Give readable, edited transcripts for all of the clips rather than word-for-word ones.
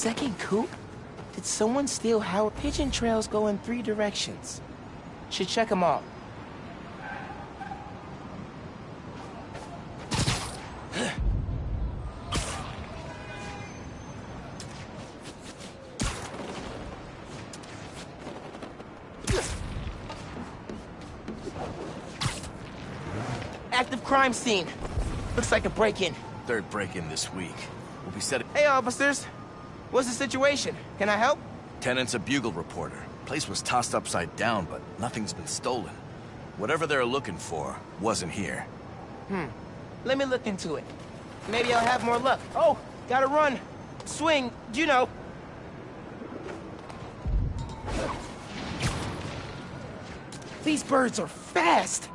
second coop? Did someone steal Howard? Pigeon trails go in 3 directions. Should check them all. Active crime scene. Looks like a break-in. Third break-in this week. We'll be setting... Hey, officers. What's the situation? Can I help? Tenant's a Bugle reporter. Place was tossed upside down, but nothing's been stolen. Whatever they're looking for wasn't here. Let me look into it. Maybe I'll have more luck. Oh, gotta run. Swing, you know. These birds are fast.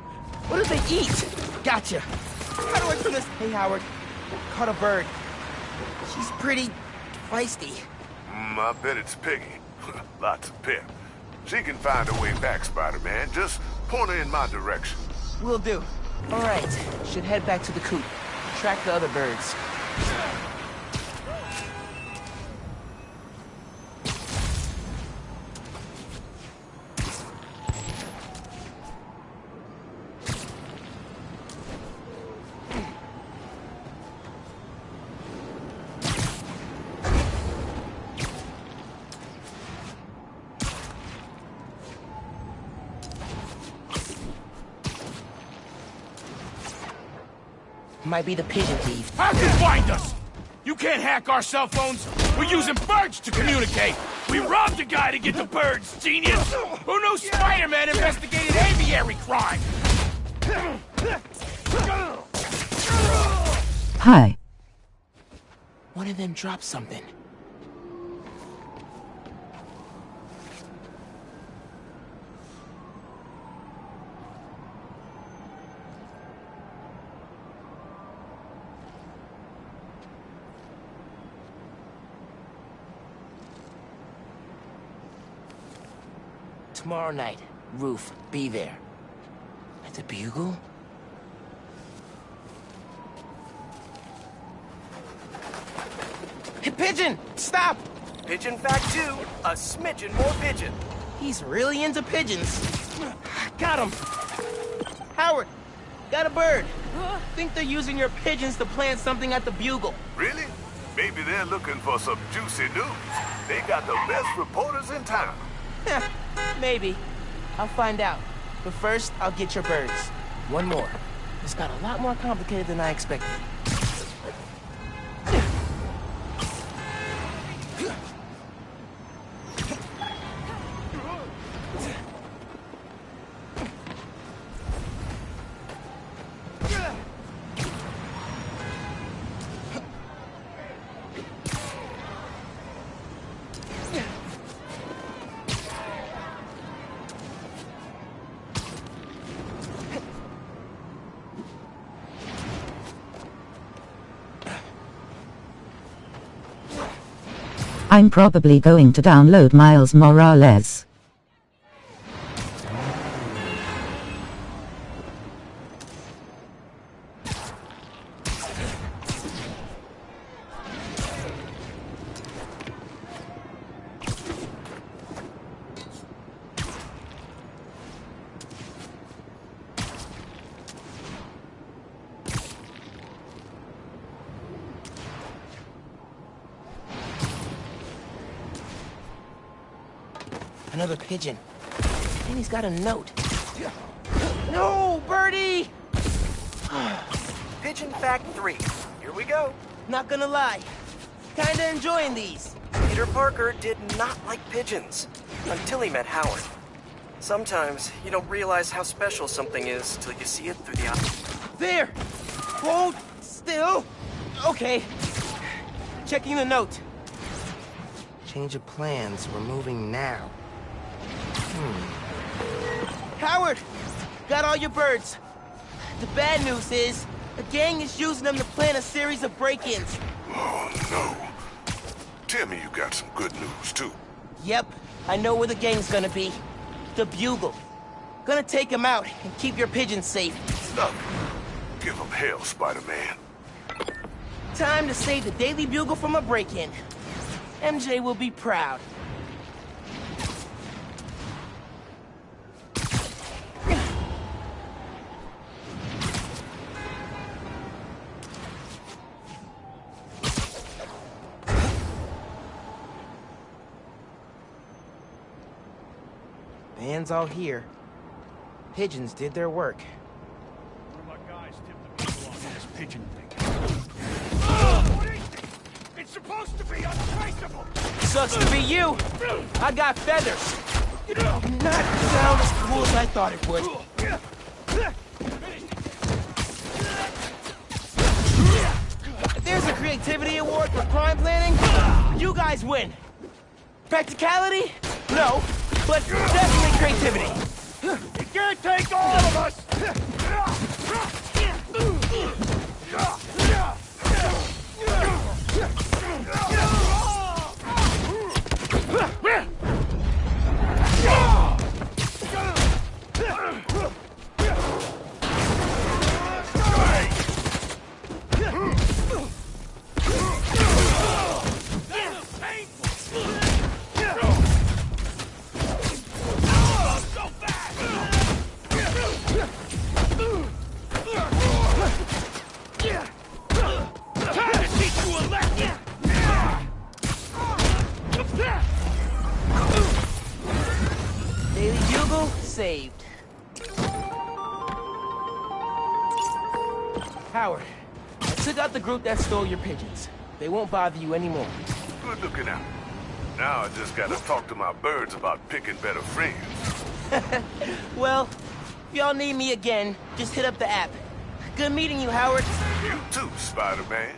What do they eat? Gotcha. How do I turn this? Hey, Howard. Caught a bird. She's pretty feisty. I bet it's Piggy. Lots of pep. She can find her way back, Spider-Man. Just point her in my direction. Will do. All right. Should head back to the coop. Track the other birds. Might be the pigeon thief. How can you find us? You can't hack our cell phones. We're using birds to communicate. We robbed a guy to get the birds, genius. Who knew Spider-Man investigated aviary crime? Hi. One of them dropped something. Tomorrow night, Roof, be there. At the Bugle? Hey, Pigeon! Stop! Pigeon fact 2, a smidgen more pigeon. He's really into pigeons. Got him! Howard, got a bird. Think they're using your pigeons to plant something at the Bugle. Really? Maybe they're looking for some juicy news. They got the best reporters in town. Maybe. I'll find out. But first, I'll get your birds. One more. This got a lot more complicated than I expected. I'm probably going to download Miles Morales. Another pigeon. And he's got a note. No, Birdie! Pigeon fact 3, here we go. Not gonna lie. Kinda enjoying these. Peter Parker did not like pigeons until he met Howard. Sometimes you don't realize how special something is till you see it through the eye. There! Hold still. Okay. Checking the note. Change of plans. We're moving now. Howard! Got all your birds. The bad news is, a gang is using them to plan a series of break-ins. Oh, no. Tell me you got some good news, too. Yep, I know where the gang's gonna be. The Bugle. Gonna take them out and keep your pigeons safe. Look, give them hell, Spider-Man. Time to save the Daily Bugle from a break-in. MJ will be proud. Band's all here. Pigeons did their work. One of my guys tipped the people on this pigeon thing. It's supposed to be untraceable! Sucks to be you. I got feathers. Not sound as cool as I thought it would. If there's a creativity award for crime planning, you guys win. Practicality? No, but definitely creativity. You can't take all of us! Daily Bugle saved. Howard, I took out the group that stole your pigeons. They won't bother you anymore. Good looking out. Now I just gotta talk to my birds about picking better friends. Well, if y'all need me again, just hit up the app. Good meeting you, Howard. You too, Spider-Man.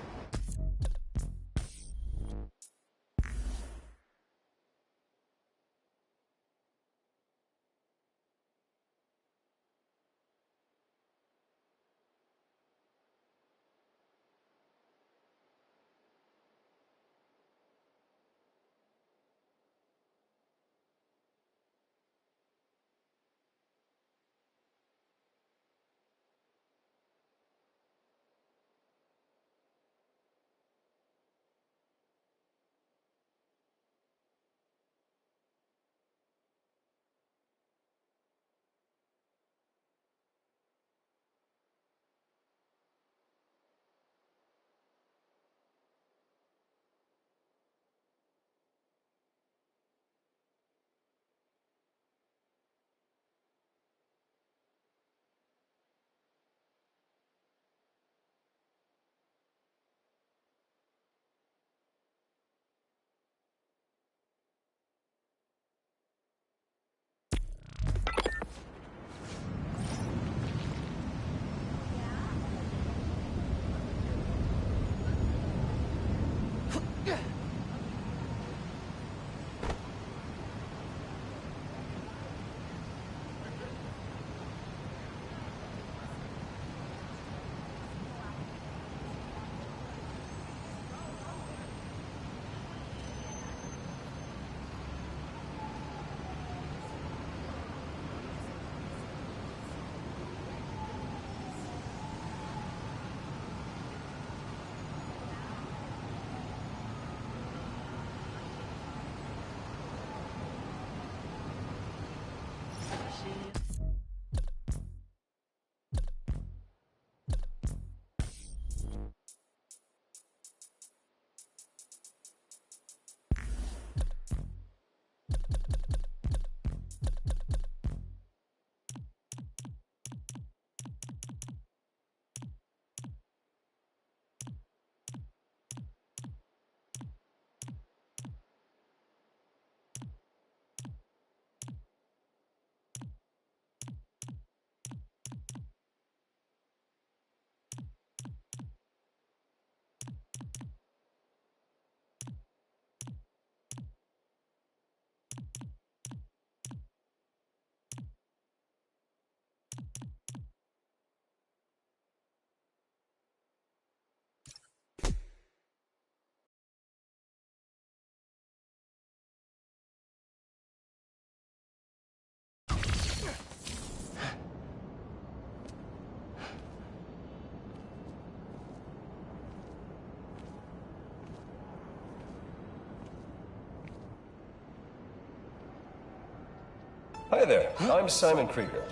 Hi there, I'm Simon Krieger.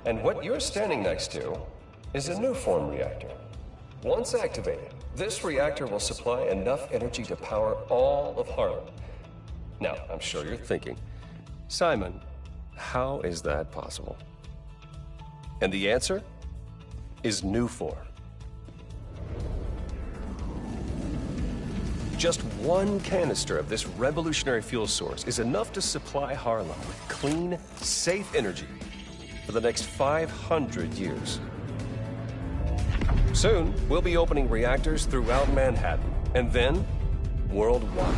And what you're standing next to is a Nuform reactor. Once activated, this reactor will supply enough energy to power all of Harlem. Now, I'm sure you're thinking, Simon, how is that possible? And the answer is Nuform. Just one canister of this revolutionary fuel source is enough to supply Harlem with clean, safe energy for the next 500 years. Soon, we'll be opening reactors throughout Manhattan, and then worldwide.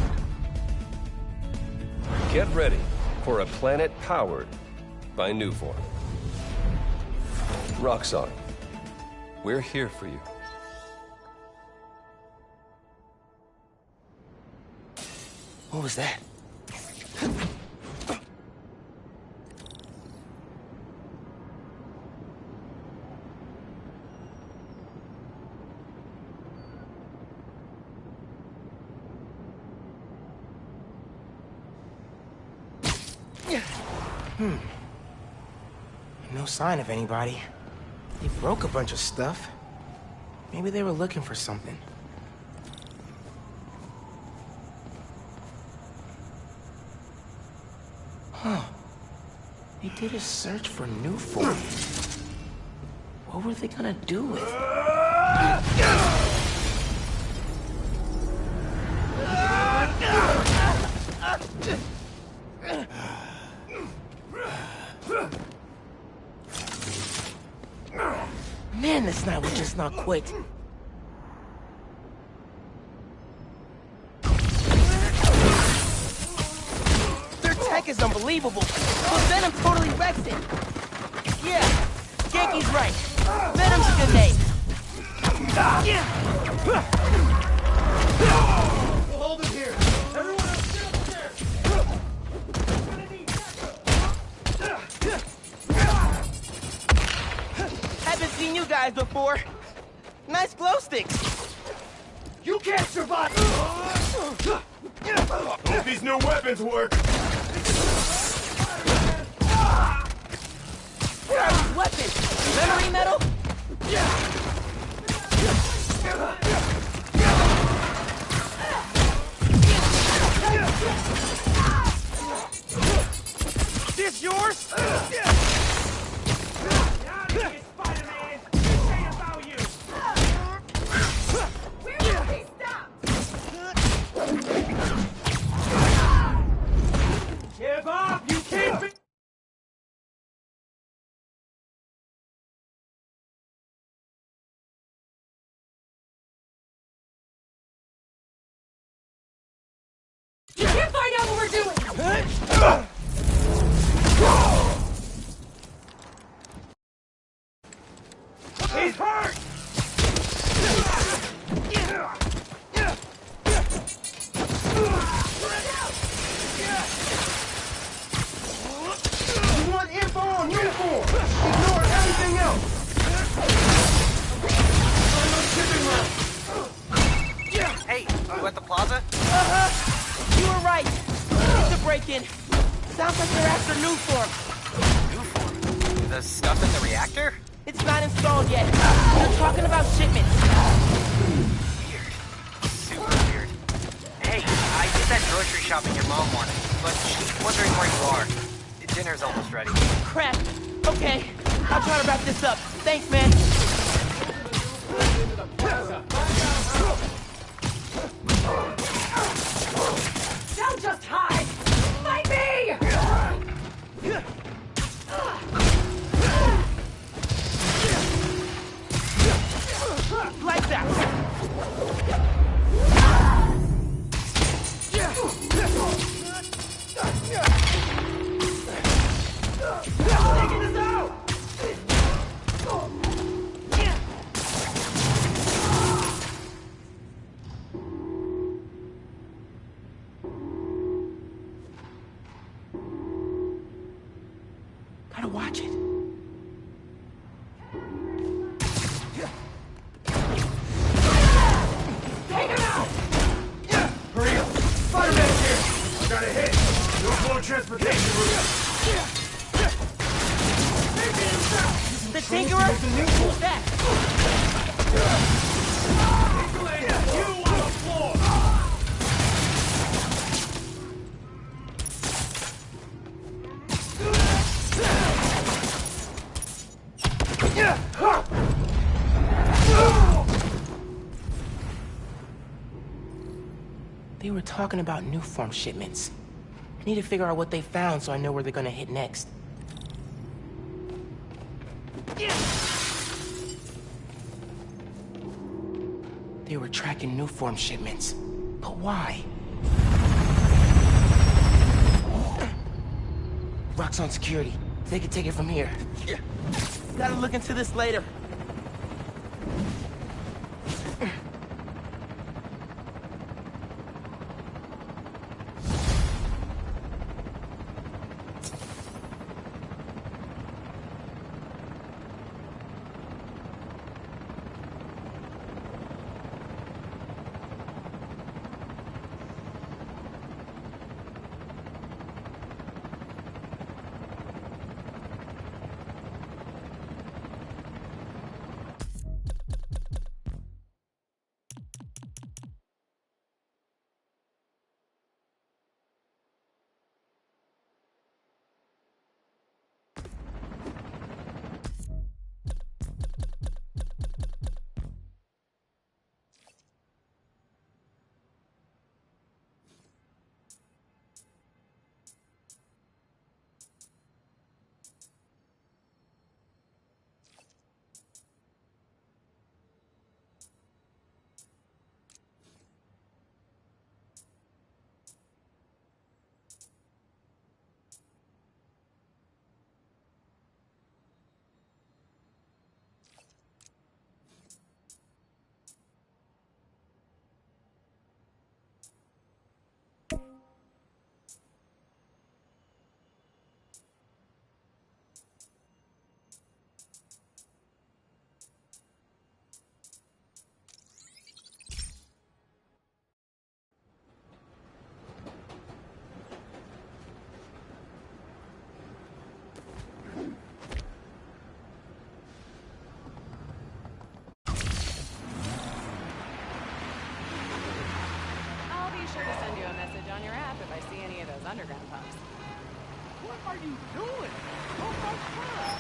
Get ready for a planet powered by Nuform. Roxxon, we're here for you. What was that? No sign of anybody. They broke a bunch of stuff. Maybe they were looking for something. Huh. They did a search for Nuform. What were they gonna do with it? Man, this night will just not quit. Their tech is unbelievable, but Venom totally wrecks it. Yeah, Genki's right. Venom's a good name. Hold it here. Everyone else get upstairs. Haven't seen you guys before. Nice glow sticks. You can't survive. Hope these new weapons work. What are these weapons? Memory metal? This yours? Spider-Man, this ain't about you. Where will he stop? Give up! You can't be... You can't find out what we're doing! He's hurt! You want info on Nuform? Ignore everything else. Hey, you at the plaza? You were right. It's a break-in. Sounds like they're after Nuform. Nuform? The stuff in the reactor? It's not installed yet. They're talking about shipment. Weird. Super weird. Hey, I did that grocery shopping your mom wanted, but she's wondering where you are. Dinner's almost ready. Crap. Okay, I'll try to wrap this up. Thanks, man. Don't just hide! Fight me! Lights out. Taking this out! They were talking about new form shipments. I need to figure out what they found so I know where they're gonna hit next. They were tracking new form shipments. But why? Rock's on security. They can take it from here. Gotta look into this later. I'll be sure to send you a message on your app if I see any of those underground pumps. What are you doing? Oh my God!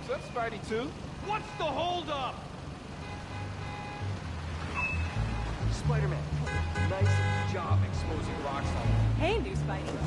Is that Spidey too? What's the holdup? Spider-Man, nice job exposing Roxxon. Hey, new Spidey.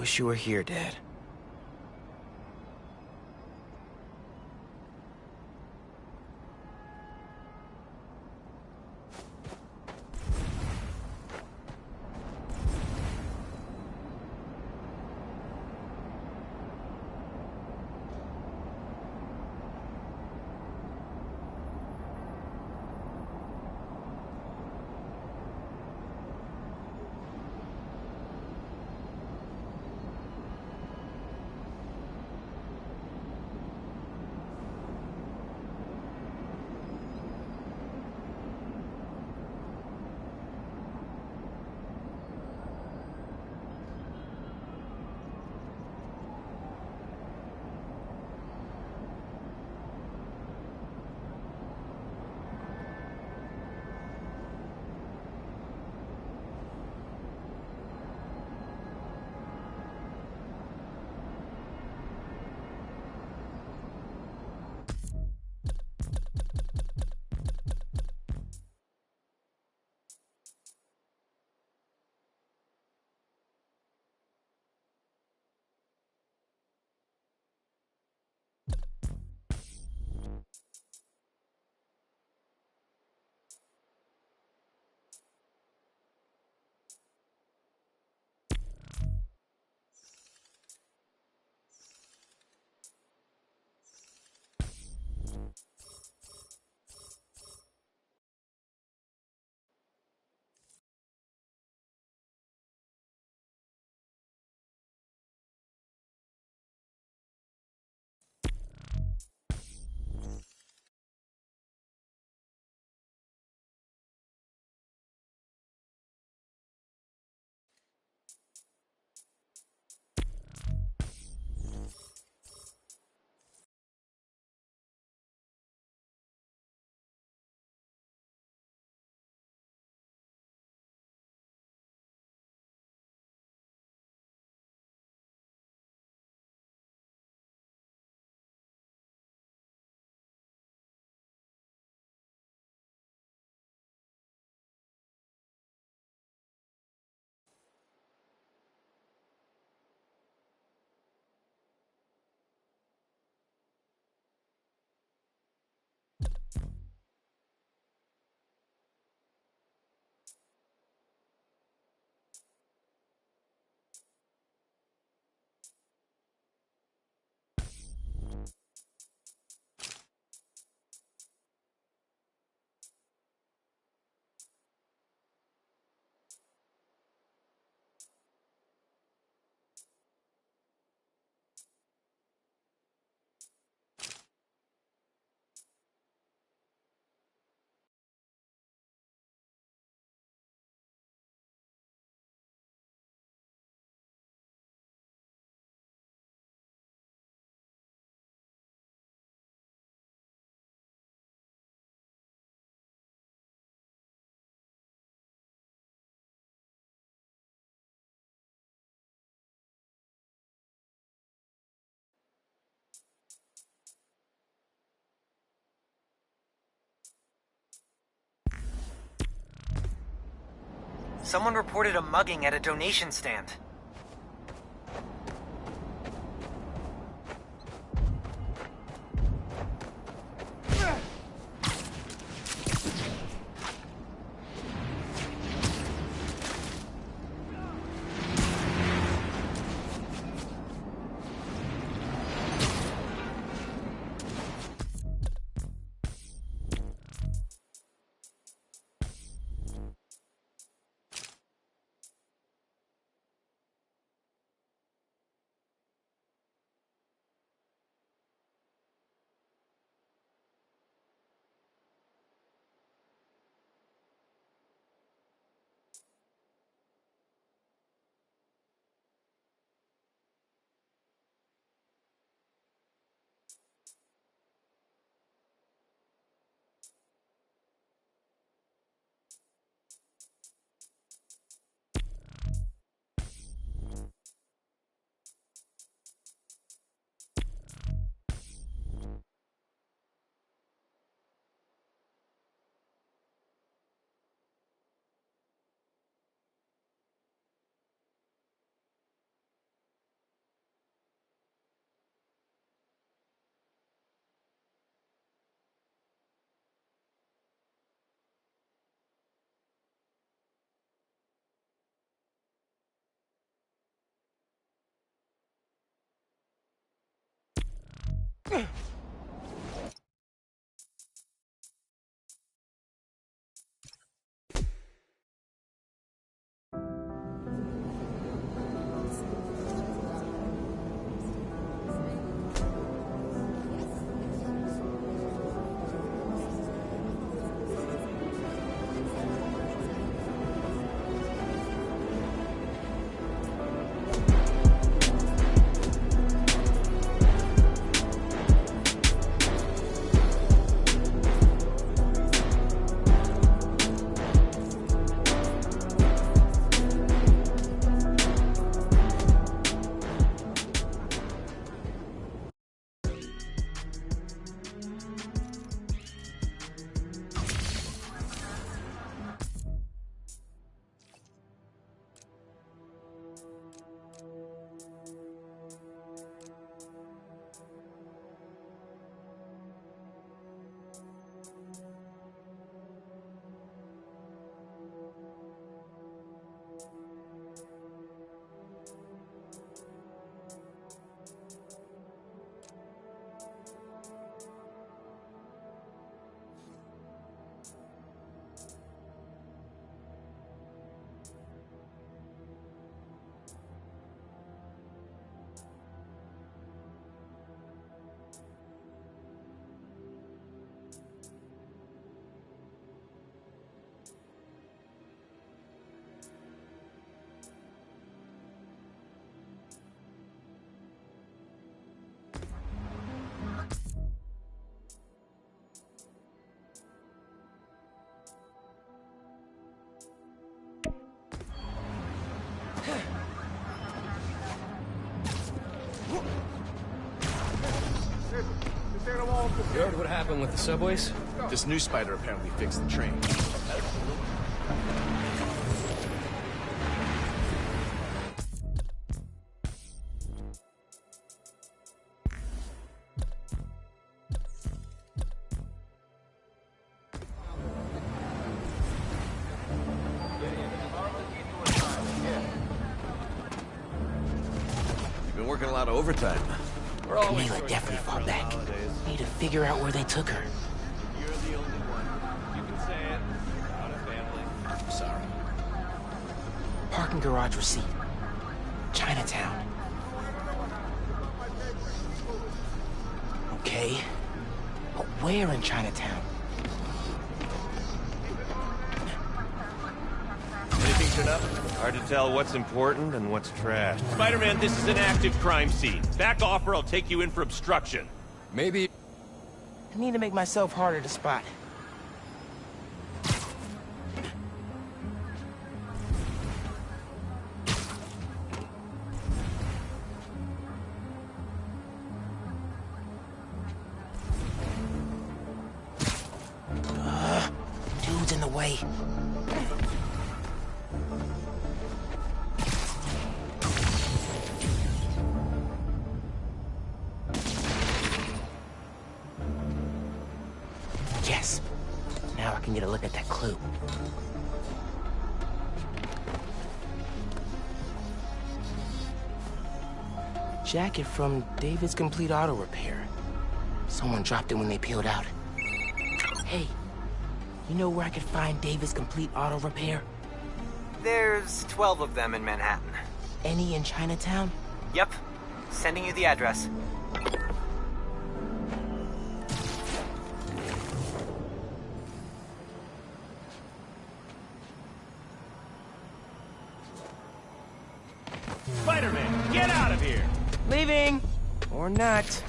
Wish you were here, Dad. Someone reported a mugging at a donation stand. You heard what happened with the subways? This new spider apparently fixed the train. You've been working a lot of overtime. Camila definitely fought back. Need to figure out where they took her. You're the only one. You can say it. Not a family. I'm sorry. Parking garage receipt. Chinatown. Okay. But where in Chinatown? Anything turned up? Hard to tell what's important and what's trash. Spider-Man, this is an active crime scene. Back off or I'll take you in for obstruction. Maybe... I need to make myself harder to spot. Dude's in the way. Yes. Now I can get a look at that clue. Jacket from David's Complete Auto Repair. Someone dropped it when they peeled out. Hey, you know where I could find David's Complete Auto Repair? There's 12 of them in Manhattan. Any in Chinatown? Yep. Sending you the address. Spider-Man, get out of here! Leaving! Or not.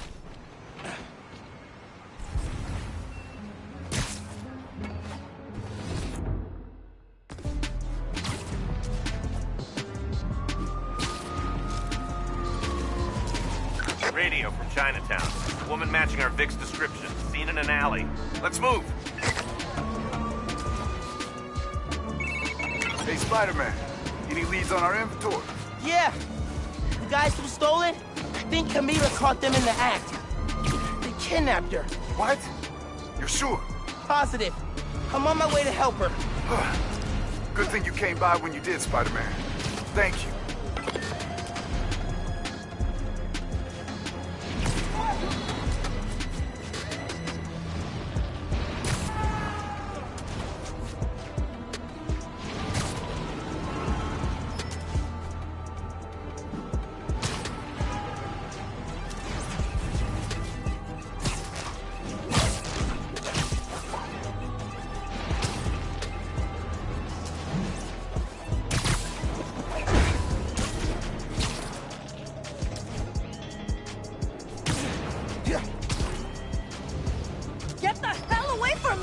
Radio from Chinatown. Woman matching our Vic's description. Seen in an alley. Let's move! Hey, Spider-Man. Any leads on our inventory? Yeah! The guys who stole it? I think Camila caught them in the act. They kidnapped her. What? You're sure? Positive. I'm on my way to help her. Good thing you came by when you did, Spider-Man. Thank you.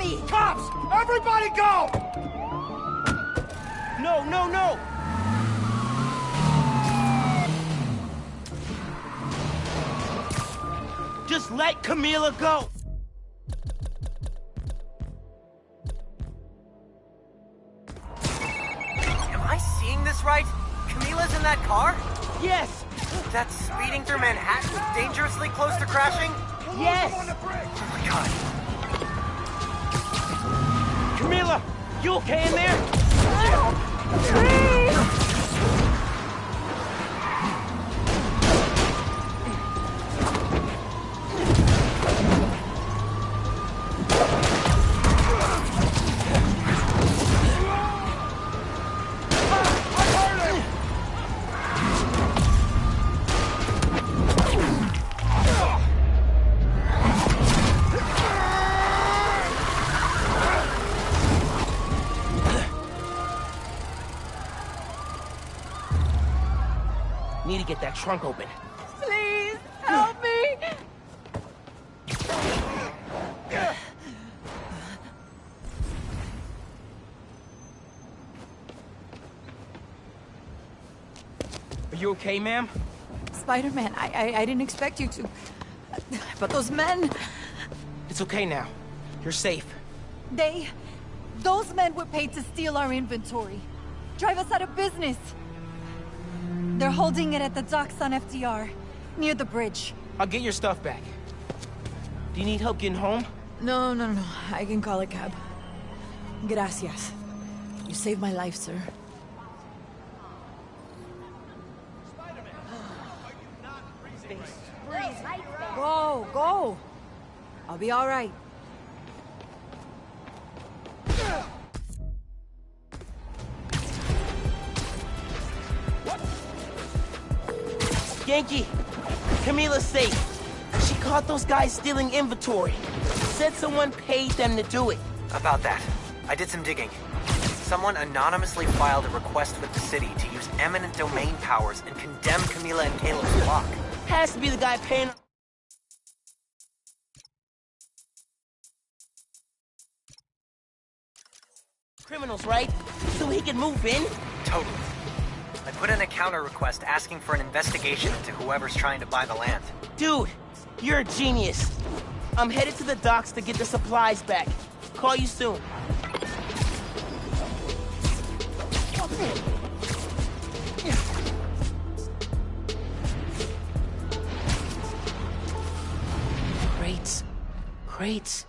me! Cops! Everybody go! No, no, no! Just let Camila go! Am I seeing this right? Camila's in that car? Yes! That's speeding through Manhattan, dangerously close to crashing? Yes! Oh my god. Camila! You okay in there? Need to get that trunk open. Please, help me! Are you okay, ma'am? Spider-Man, I didn't expect you to. But those men, It's okay now. You're safe. those men were paid to steal our inventory. Drive us out of business. They're holding it at the docks on FDR, near the bridge. I'll get your stuff back. Do you need help getting home? No. I can call a cab. Gracias. You saved my life, sir. Go. I'll be all right. Yankee, Camila's safe. She caught those guys stealing inventory. Said someone paid them to do it. About that, I did some digging. Someone anonymously filed a request with the city to use eminent domain powers and condemn Camila and Caleb's block. Has to be the guy paying... criminals, right? So he can move in? Totally. I put in a counter request asking for an investigation into whoever's trying to buy the land. Dude, you're a genius. I'm headed to the docks to get the supplies back. Call you soon. Crates.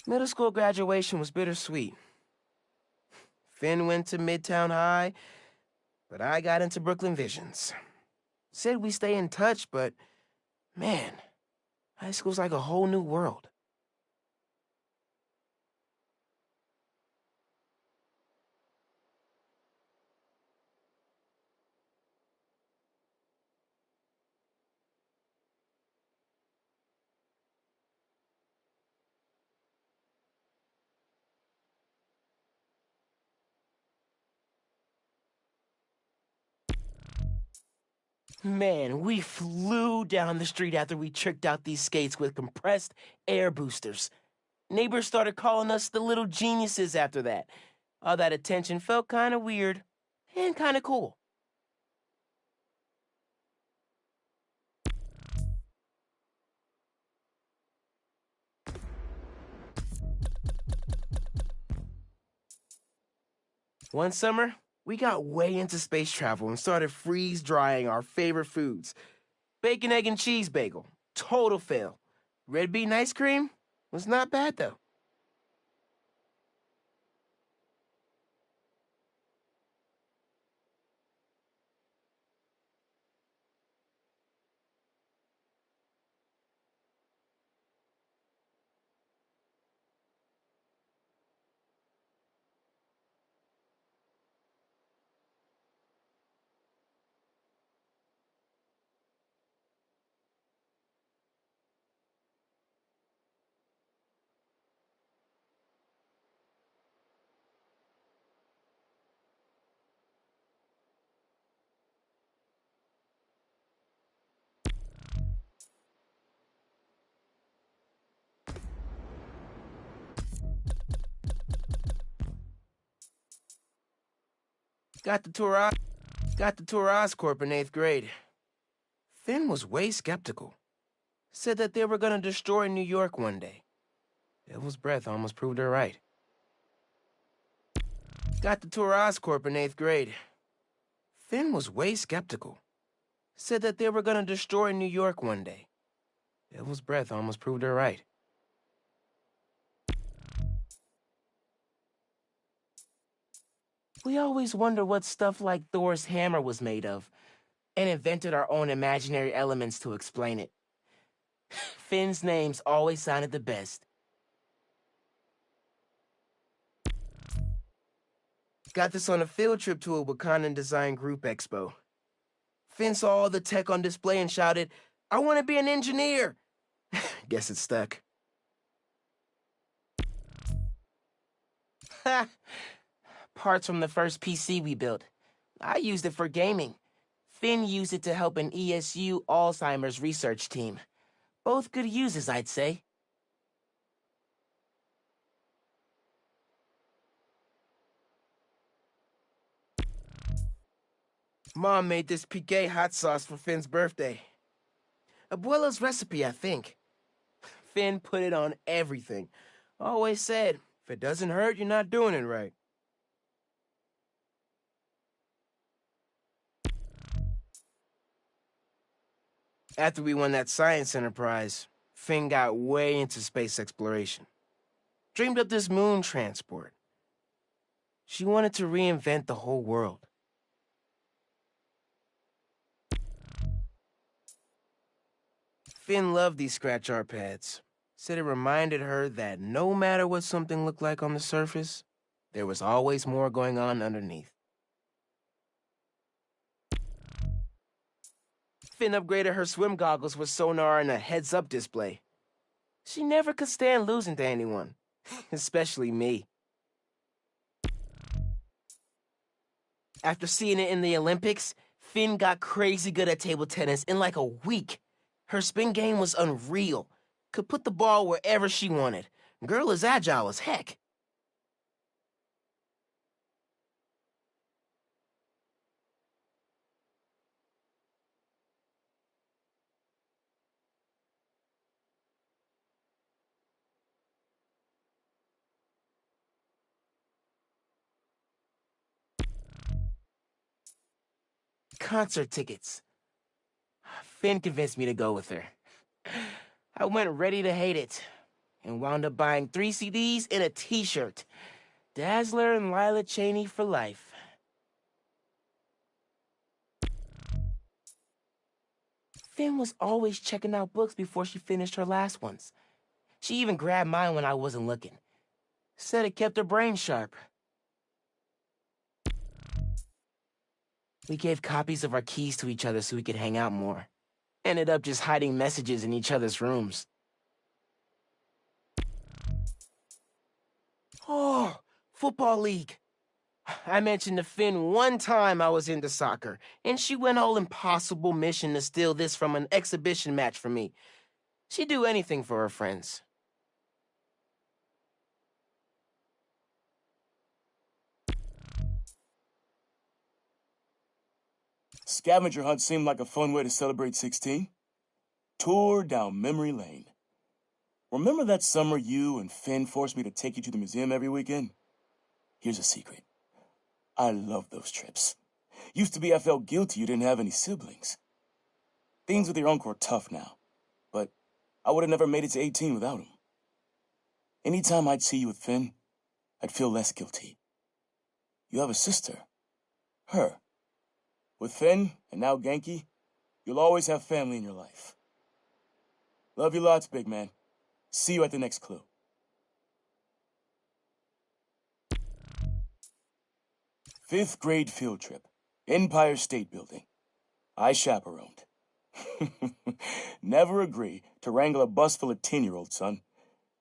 Middle school graduation was bittersweet. Finn went to Midtown High, but I got into Brooklyn Visions. Said we stay in touch, but man, high school's like a whole new world. Man, we flew down the street after we tricked out these skates with compressed air boosters. Neighbors started calling us the little geniuses after that. All that attention felt kind of weird and kind of cool. One summer, we got way into space travel and started freeze-drying our favorite foods. Bacon, egg, and cheese bagel. Total fail. Red bean ice cream was not bad, though. Got the tour Oscorp in 8th grade. Finn was way skeptical. Said that they were gonna destroy New York one day. Devil's breath almost proved her right. Got the tour Oscorp in 8th grade. Finn was way skeptical. Said that they were gonna destroy New York one day. Devil's breath almost proved her right. We always wonder what stuff like Thor's hammer was made of, and invented our own imaginary elements to explain it. Finn's names always sounded the best. Got this on a field trip to a Wakandan Design Group Expo. Finn saw all the tech on display and shouted, "I want to be an engineer!" Guess it stuck. Ha! Parts from the first PC we built. I used it for gaming. Finn used it to help an ESU Alzheimer's research team. Both good uses, I'd say. Mom made this piqué hot sauce for Finn's birthday. Abuela's recipe, I think. Finn put it on everything. Always said, if it doesn't hurt, you're not doing it right. After we won that science enterprise, Finn got way into space exploration. Dreamed up this moon transport. She wanted to reinvent the whole world. Finn loved these scratch art pads. Said it reminded her that no matter what something looked like on the surface, there was always more going on underneath. Finn upgraded her swim goggles with sonar and a heads-up display. She never could stand losing to anyone, especially me. After seeing it in the Olympics, Finn got crazy good at table tennis in like a week. Her spin game was unreal. Could put the ball wherever she wanted. Girl is agile as heck. Concert tickets. Finn convinced me to go with her. I went ready to hate it. and wound up buying 3 CDs and a t-shirt. Dazzler and Lila Cheney for life. Finn was always checking out books before she finished her last ones. She even grabbed mine when I wasn't looking. Said it kept her brain sharp. We gave copies of our keys to each other so we could hang out more. Ended up just hiding messages in each other's rooms. Oh, football league. I mentioned to Finn one time I was into soccer, and she went all impossible mission to steal this from an exhibition match for me. She'd do anything for her friends. Scavenger hunt seemed like a fun way to celebrate 16. Tour down memory lane. Remember that summer you and Finn forced me to take you to the museum every weekend? Here's a secret. I love those trips. Used to be I felt guilty you didn't have any siblings. Things with your uncle are tough now, but I would have never made it to 18 without him. Anytime I'd see you with Finn, I'd feel less guilty. You have a sister. Her. With Finn, and now Genki, you'll always have family in your life. Love you lots, big man. See you at the next clue. Fifth grade field trip. Empire State Building. I chaperoned. Never agree to wrangle a bus full of 10-year-olds, son.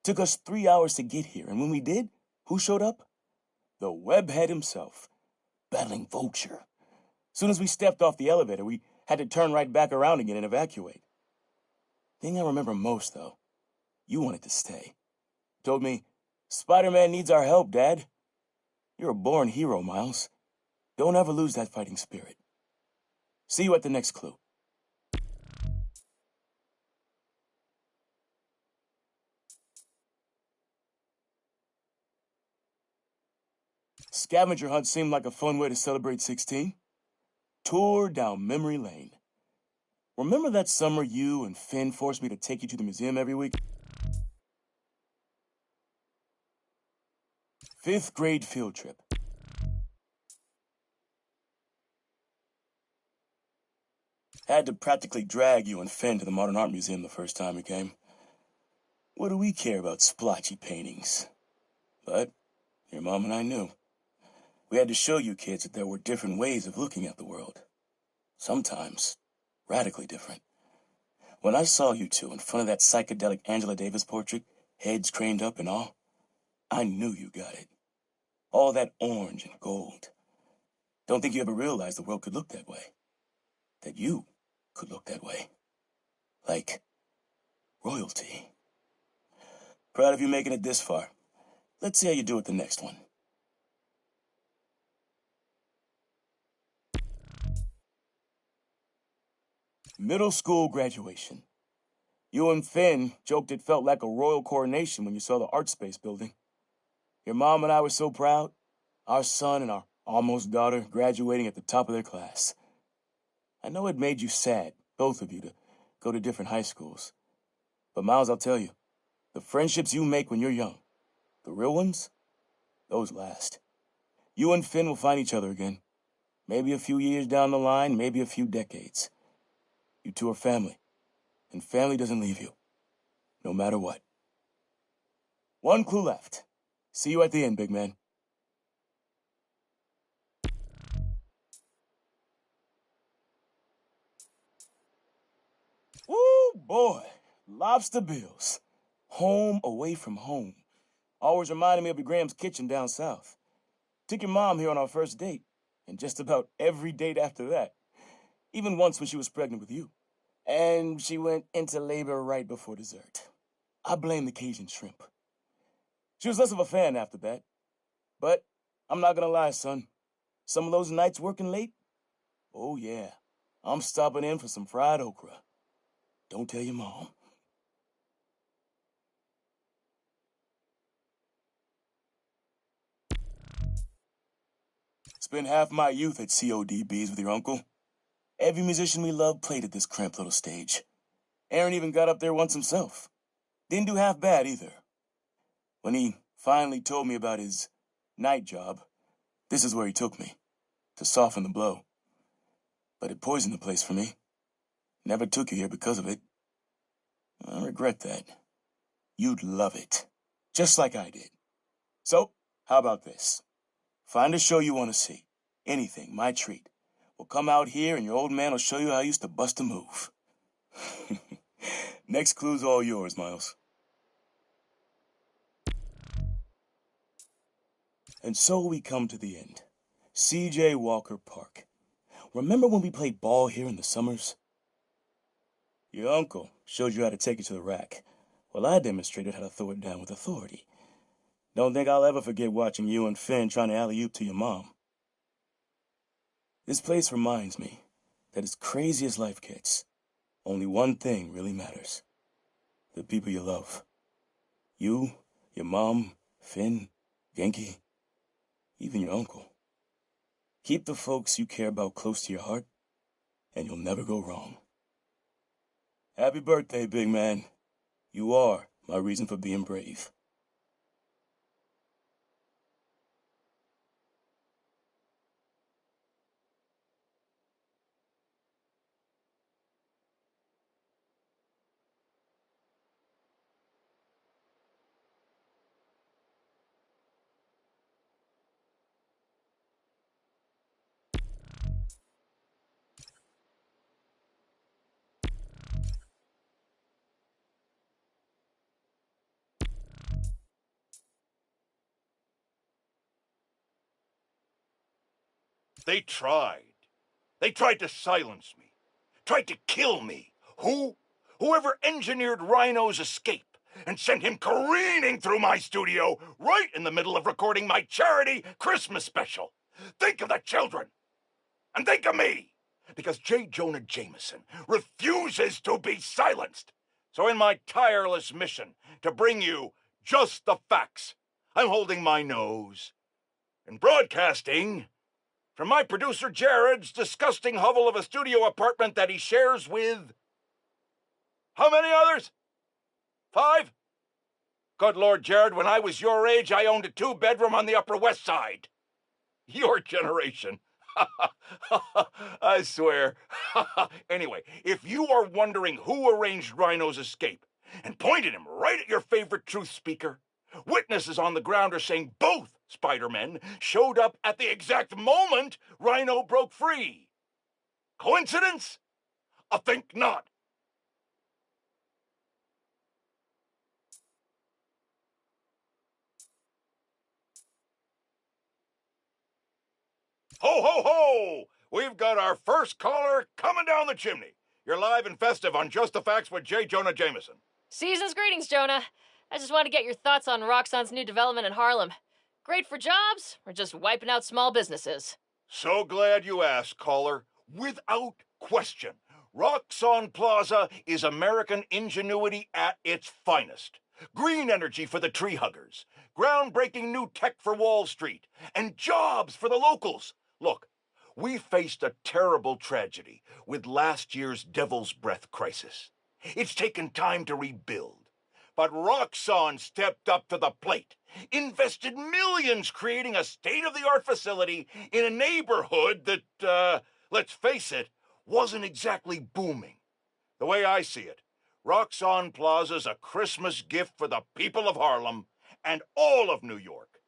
Took us 3 hours to get here, and when we did, who showed up? The webhead himself, battling Vulture. Soon as we stepped off the elevator, we had to turn right back around again and evacuate. Thing I remember most, though, you wanted to stay. Told me, Spider-Man needs our help, Dad. You're a born hero, Miles. Don't ever lose that fighting spirit. See you at the next clue. Scavenger hunt seemed like a fun way to celebrate 16. Tour down memory lane. Remember that summer you and Finn forced me to take you to the museum every week? Fifth grade field trip. Had to practically drag you and Finn to the Modern Art Museum the first time we came. What do we care about splotchy paintings? But your mom and I knew. We had to show you kids that there were different ways of looking at the world. Sometimes radically different. When I saw you two in front of that psychedelic Angela Davis portrait, heads craned up and all, I knew you got it. All that orange and gold. Don't think you ever realized the world could look that way. That you could look that way. Like royalty. Proud of you making it this far. Let's see how you do at the next one. Middle school graduation. You and Finn joked it felt like a royal coronation when you saw the art space building. Your mom and I were so proud. Our son and our almost daughter graduating at the top of their class. I know it made you sad, both of you, to go to different high schools. But Miles, I'll tell you, the friendships you make when you're young, the real ones, those last. You and Finn will find each other again. Maybe a few years down the line, maybe a few decades. You two are family, and family doesn't leave you, no matter what. One clue left. See you at the end, big man. Woo, boy. Lobster Bills. Home away from home. Always reminded me of your Graham's Kitchen down south. Took your mom here on our first date, and just about every date after that. Even once when she was pregnant with you. And she went into labor right before dessert. I blame the Cajun shrimp. She was less of a fan after that. But I'm not gonna lie, son. Some of those nights working late? Oh, yeah. I'm stopping in for some fried okra. Don't tell your mom. Spent half my youth at CODBs with your uncle. Every musician we loved played at this cramped little stage. Aaron even got up there once himself. Didn't do half bad either, When he finally told me about his night job, this is where he took me, to soften the blow. But it poisoned the place for me. Never took you here because of it. I regret that. You'd love it, just like I did. So, how about this? Find a show you want to see. Anything, my treat. We'll come out here and your old man will show you how I used to bust a move. Next clue's all yours, Miles. And so we come to the end. C.J. Walker Park. Remember when we played ball here in the summers? Your uncle showed you how to take it to the rack. Well, I demonstrated how to throw it down with authority. Don't think I'll ever forget watching you and Finn trying to alley-oop to your mom. This place reminds me that as crazy as life gets, only one thing really matters. The people you love. You, your mom, Finn, Genki, even your uncle. Keep the folks you care about close to your heart, and you'll never go wrong. Happy birthday, big man. You are my reason for being brave. They tried. They tried to silence me. Tried to kill me. Who? Whoever engineered Rhino's escape and sent him careening through my studio right in the middle of recording my charity Christmas special. Think of the children. And think of me. Because J. Jonah Jameson refuses to be silenced. So in my tireless mission to bring you just the facts, I'm holding my nose. And broadcasting from my producer Jared's disgusting hovel of a studio apartment that he shares with... how many others? 5? Good Lord, Jared, when I was your age, I owned a 2-bedroom on the Upper West Side. Your generation. I swear. Anyway, if you are wondering who arranged Rhino's escape and pointed him right at your favorite truth speaker, witnesses on the ground are saying both Spider-Men showed up at the exact moment Rhino broke free. Coincidence? I think not. Ho, ho, ho! We've got our first caller coming down the chimney. You're live and festive on Just the Facts with J. Jonah Jameson. Season's greetings, Jonah. I just want to get your thoughts on Roxxon's new development in Harlem. Great for jobs, or just wiping out small businesses? So glad you asked, caller. Without question, Roxxon Plaza is American ingenuity at its finest. Green energy for the tree huggers, groundbreaking new tech for Wall Street, and jobs for the locals. Look, we faced a terrible tragedy with last year's Devil's Breath crisis. It's taken time to rebuild. But Roxxon stepped up to the plate, invested millions creating a state-of-the-art facility in a neighborhood that, let's face it, wasn't exactly booming. The way I see it, Roxxon Plaza's a Christmas gift for the people of Harlem and all of New York.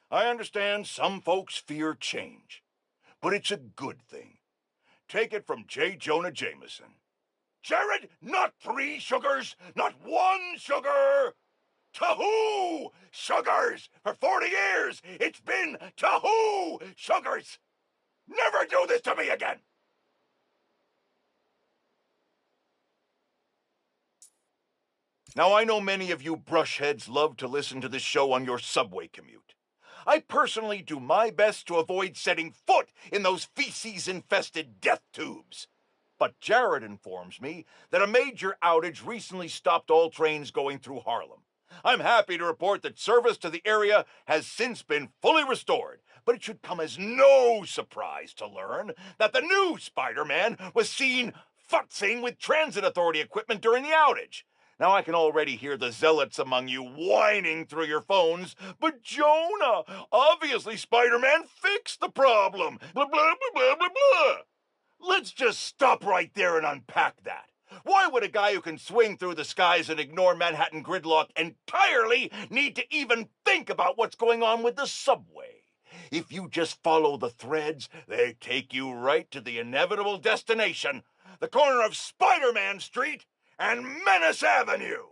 I understand some folks fear change, but it's a good thing. Take it from J. Jonah Jameson. Jared, not 3 sugars, not 1 sugar! Tahoo sugars! For 40 years, it's been Tahoo sugars! Never do this to me again! Now, I know many of you brushheads love to listen to this show on your subway commute. I personally do my best to avoid setting foot in those feces-infested death tubes. But Jared informs me that a major outage recently stopped all trains going through Harlem. I'm happy to report that service to the area has since been fully restored, but it should come as no surprise to learn that the new Spider-Man was seen futzing with transit authority equipment during the outage. Now I can already hear the zealots among you whining through your phones, but Jonah, obviously Spider-Man fixed the problem. Blah, blah, blah, blah, blah, blah. Let's just stop right there and unpack that. Why would a guy who can swing through the skies and ignore Manhattan gridlock entirely need to even think about what's going on with the subway? If you just follow the threads, they take you right to the inevitable destination, the corner of Spider-Man Street and Menace Avenue.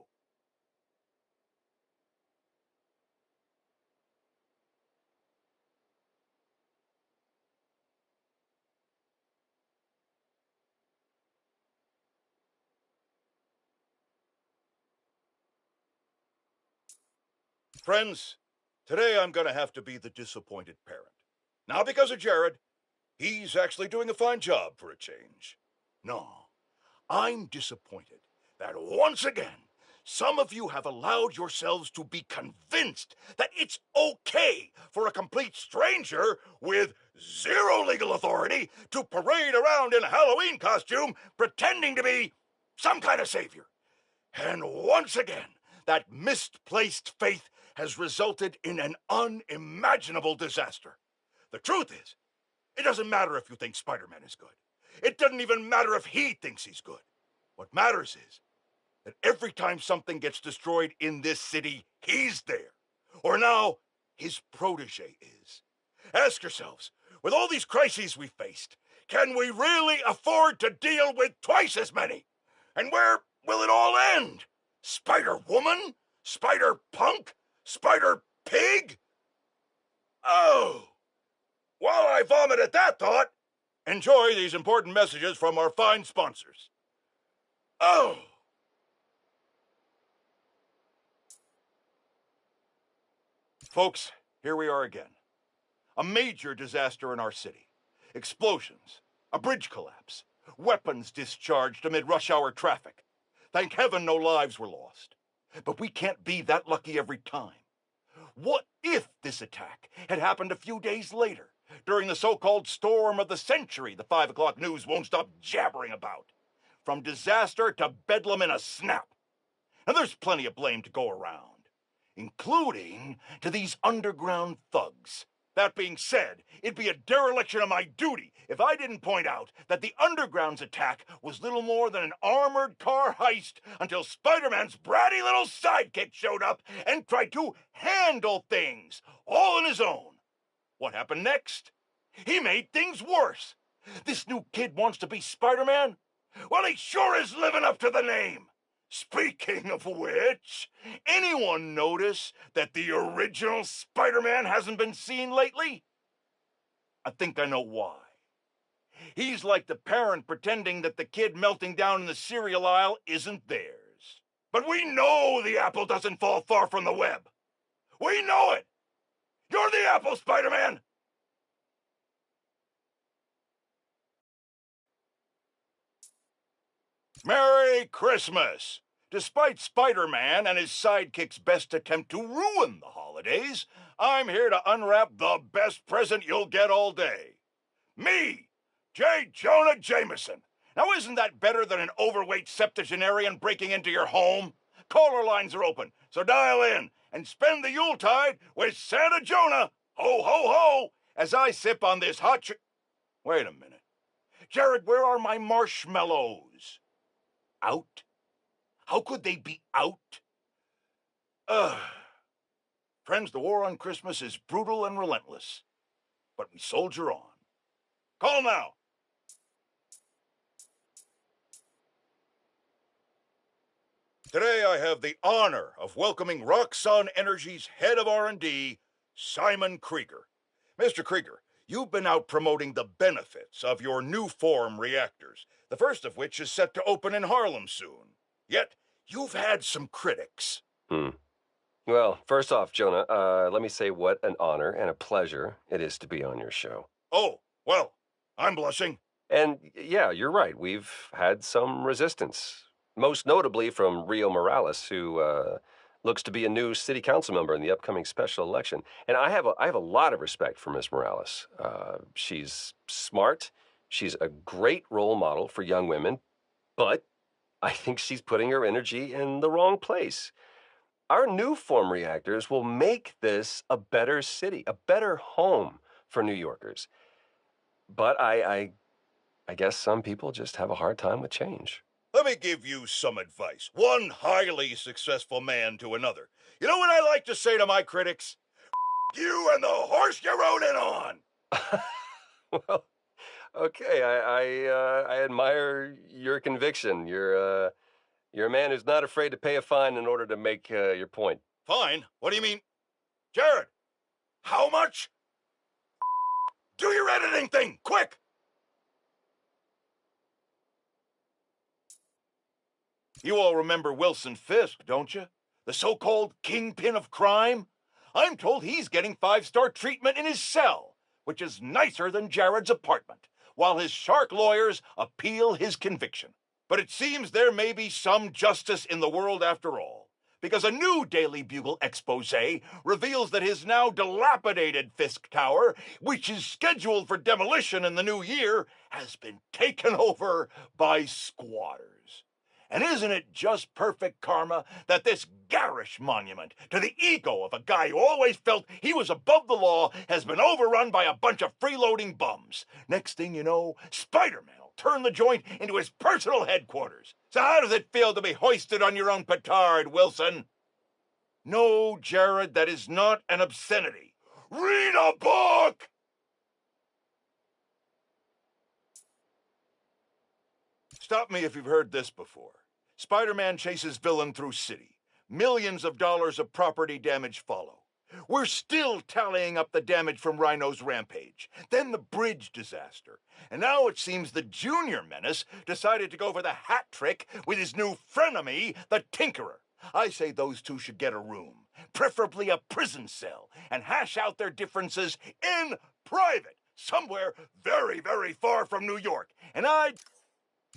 Friends, today I'm going to have to be the disappointed parent. Not because of Jared. He's actually doing a fine job for a change. No, I'm disappointed that once again, some of you have allowed yourselves to be convinced that it's okay for a complete stranger with zero legal authority to parade around in a Halloween costume pretending to be some kind of savior. And once again, that misplaced faith has resulted in an unimaginable disaster. The truth is, it doesn't matter if you think Spider-Man is good. It doesn't even matter if he thinks he's good. What matters is that every time something gets destroyed in this city, he's there. Or now, his protege is. Ask yourselves, with all these crises we faced, can we really afford to deal with twice as many? And where will it all end? Spider-Woman? Spider-Punk? Spider-Pig? Oh! While I vomit at that thought, enjoy these important messages from our fine sponsors. Oh! Folks, here we are again. A major disaster in our city. Explosions, a bridge collapse, weapons discharged amid rush hour traffic. Thank heaven no lives were lost. But we can't be that lucky every time. What if this attack had happened a few days later, during the so-called storm of the century the 5 o'clock news won't stop jabbering about? From disaster to bedlam in a snap. And there's plenty of blame to go around, including to these underground thugs. That being said, it'd be a dereliction of my duty if I didn't point out that the Underground's attack was little more than an armored car heist until Spider-Man's bratty little sidekick showed up and tried to handle things, all on his own. What happened next? He made things worse. This new kid wants to be Spider-Man? Well, he sure is living up to the name. Speaking of which, anyone notice that the original Spider-Man hasn't been seen lately? I think I know why. He's like the parent pretending that the kid melting down in the cereal aisle isn't theirs. But we know the apple doesn't fall far from the web. We know it. You're the apple, Spider-Man. Merry Christmas! Despite Spider-Man and his sidekick's best attempt to ruin the holidays, I'm here to unwrap the best present you'll get all day. Me, J. Jonah Jameson. Now isn't that better than an overweight septuagenarian breaking into your home? Caller lines are open, so dial in and spend the Yuletide with Santa Jonah, ho ho ho, as I sip on this hot Wait a minute. Jared, where are my marshmallows? Out? How could they be out? Friends, the war on Christmas is brutal and relentless, but we soldier on. Call now. Today I have the honor of welcoming Roxxon Energy's head of R&D, Simon Krieger. Mr. Krieger, you've been out promoting the benefits of your new form reactors, the first of which is set to open in Harlem soon. Yet, you've had some critics. Well, first off, Jonah, let me say what an honor and a pleasure it is to be on your show. Oh, well, I'm blushing. And yeah, you're right. We've had some resistance, most notably from Rio Morales, who looks to be a new city council member in the upcoming special election. And I have a lot of respect for Miss Morales. She's smart. She's a great role model for young women, but I think she's putting her energy in the wrong place. Our new form reactors will make this a better city, a better home for New Yorkers. But I guess some people just have a hard time with change. Let me give you some advice. One highly successful man to another. You know what I like to say to my critics? You and the horse you rode in on! Well, okay, I admire your conviction. You're a man who's not afraid to pay a fine in order to make your point. Fine? What do you mean? Jared, how much? Do your editing thing, quick! You all remember Wilson Fisk, don't you? The so-called kingpin of crime? I'm told he's getting 5-star treatment in his cell, which is nicer than Jared's apartment, while his shark lawyers appeal his conviction. But it seems there may be some justice in the world after all, because a new Daily Bugle expose reveals that his now dilapidated Fisk Tower, which is scheduled for demolition in the new year, has been taken over by squatters. And isn't it just perfect karma that this garish monument to the ego of a guy who always felt he was above the law has been overrun by a bunch of freeloading bums? Next thing you know, Spider-Man will turn the joint into his personal headquarters. So how does it feel to be hoisted on your own petard, Wilson? No, Jared, that is not an obscenity. Read a book! Stop me if you've heard this before. Spider-Man chases villain through city. Millions of dollars of property damage follow. We're still tallying up the damage from Rhino's rampage, then the bridge disaster. And now it seems the Junior Menace decided to go for the hat trick with his new frenemy, the Tinkerer. I say those two should get a room, preferably a prison cell, and hash out their differences in private, somewhere very, very far from New York. And I'd...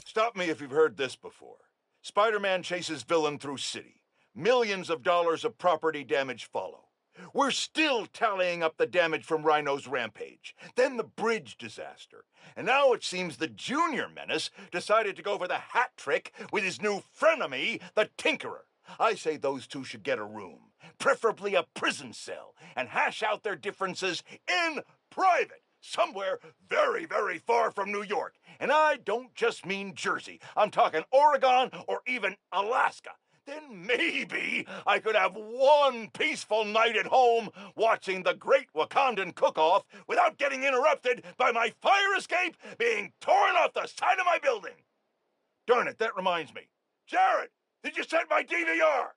Stop me if you've heard this before. Spider-Man chases villain through city. Millions of dollars of property damage follow. We're still tallying up the damage from Rhino's rampage, then the bridge disaster. And now it seems the Junior Menace decided to go for the hat trick with his new frenemy, the Tinkerer. I say those two should get a room, preferably a prison cell, and hash out their differences in private, somewhere very, very far from New York. And I don't just mean Jersey. I'm talking Oregon or even Alaska. Then maybe I could have one peaceful night at home watching the Great Wakandan Cook-Off without getting interrupted by my fire escape being torn off the side of my building. Darn it, that reminds me. Jared, did you set my DVR?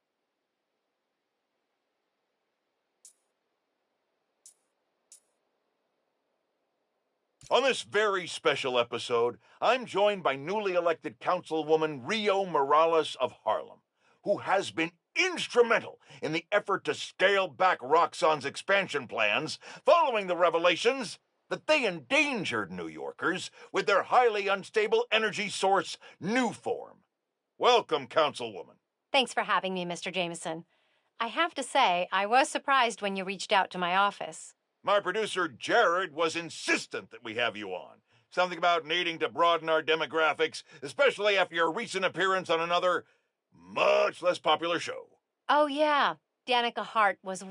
On this very special episode, I'm joined by newly elected Councilwoman Rio Morales of Harlem, who has been instrumental in the effort to scale back Roxxon's expansion plans following the revelations that they endangered New Yorkers with their highly unstable energy source, Nuform. Welcome, Councilwoman. Thanks for having me, Mr. Jameson. I have to say, I was surprised when you reached out to my office. My producer, Jared, was insistent that we have you on. Something about needing to broaden our demographics, especially after your recent appearance on another, much less popular show. Oh, yeah. Danica Hart was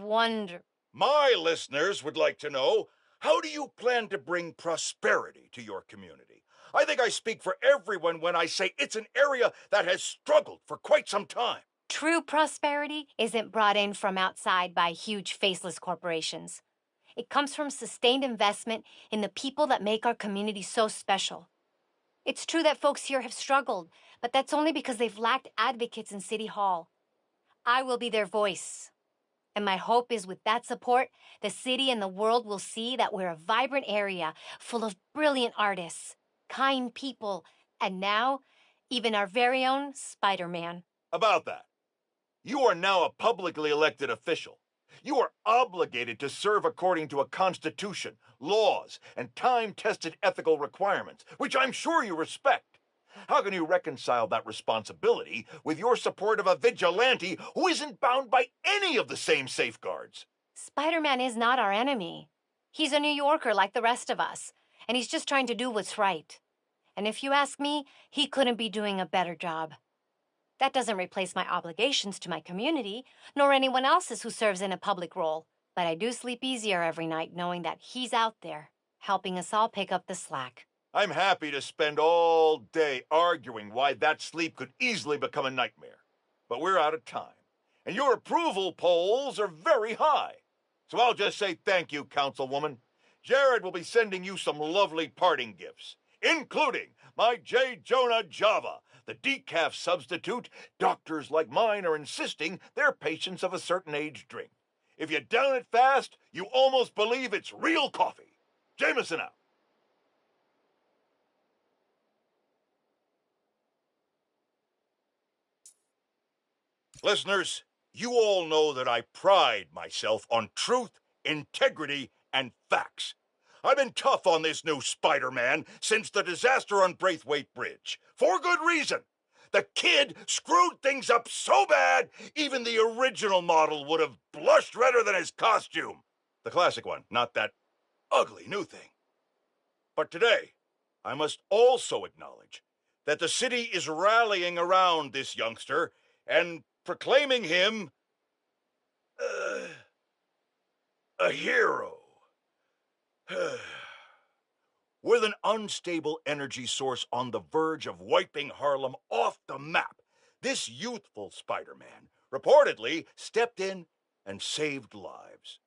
My listeners would like to know, how do you plan to bring prosperity to your community? I think I speak for everyone when I say it's an area that has struggled for quite some time. True prosperity isn't brought in from outside by huge faceless corporations. It comes from sustained investment in the people that make our community so special. It's true that folks here have struggled, but that's only because they've lacked advocates in City Hall. I will be their voice. And my hope is with that support, the city and the world will see that we're a vibrant area full of brilliant artists, kind people, and now, even our very own Spider-Man. About that, you are now a publicly elected official. You are obligated to serve according to a constitution, laws, and time-tested ethical requirements, which I'm sure you respect. How can you reconcile that responsibility with your support of a vigilante who isn't bound by any of the same safeguards? Spider-Man is not our enemy. He's a New Yorker like the rest of us, and he's just trying to do what's right. And if you ask me, he couldn't be doing a better job. That doesn't replace my obligations to my community, nor anyone else's who serves in a public role. But I do sleep easier every night knowing that he's out there, helping us all pick up the slack. I'm happy to spend all day arguing why that sleep could easily become a nightmare. But we're out of time, and your approval polls are very high. So I'll just say thank you, Councilwoman. Jared will be sending you some lovely parting gifts, including my J. Jonah Java, the decaf substitute doctors like mine are insisting their patients of a certain age drink. If you down it fast, you almost believe it's real coffee. Jameson out. Listeners, you all know that I pride myself on truth, integrity, and facts. I've been tough on this new Spider-Man since the disaster on Braithwaite Bridge. For good reason. The kid screwed things up so bad, even the original model would have blushed redder than his costume. The classic one, not that ugly new thing. But today, I must also acknowledge that the city is rallying around this youngster and proclaiming him a hero. With an unstable energy source on the verge of wiping Harlem off the map, this youthful Spider-Man reportedly stepped in and saved lives.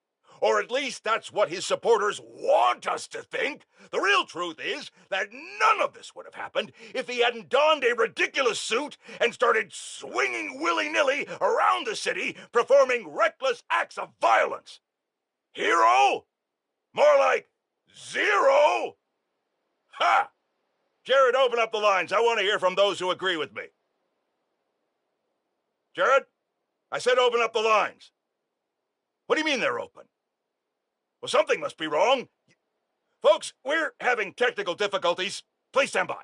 Or at least that's what his supporters want us to think. The real truth is that none of this would have happened if he hadn't donned a ridiculous suit and started swinging willy-nilly around the city, performing reckless acts of violence. Hero? More like zero? Ha! Jared, open up the lines. I want to hear from those who agree with me. Jared? I said open up the lines. What do you mean they're open? Well, something must be wrong. Folks, we're having technical difficulties. Please stand by.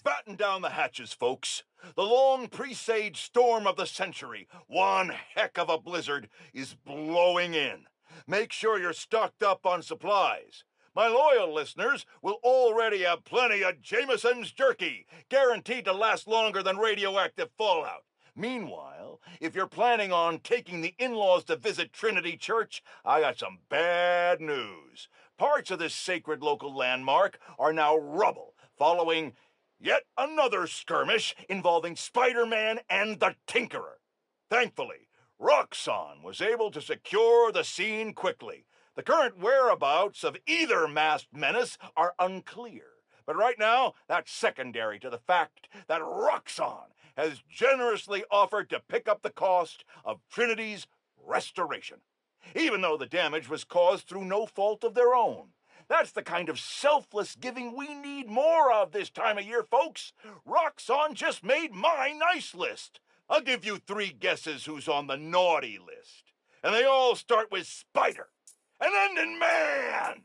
Batten down the hatches, folks. The long presaged storm of the century, one heck of a blizzard, is blowing in. Make sure you're stocked up on supplies. My loyal listeners will already have plenty of Jameson's jerky, guaranteed to last longer than radioactive fallout. Meanwhile, if you're planning on taking the in-laws to visit Trinity Church, I got some bad news. Parts of this sacred local landmark are now rubble, following yet another skirmish involving Spider-Man and the Tinkerer. Thankfully, Roxxon was able to secure the scene quickly. The current whereabouts of either masked menace are unclear, but right now, that's secondary to the fact that Roxxon has generously offered to pick up the cost of Trinity's restoration, even though the damage was caused through no fault of their own. That's the kind of selfless giving we need more of this time of year, folks. Roxxon just made my nice list. I'll give you 3 guesses who's on the naughty list. And they all start with Spider and end in Man.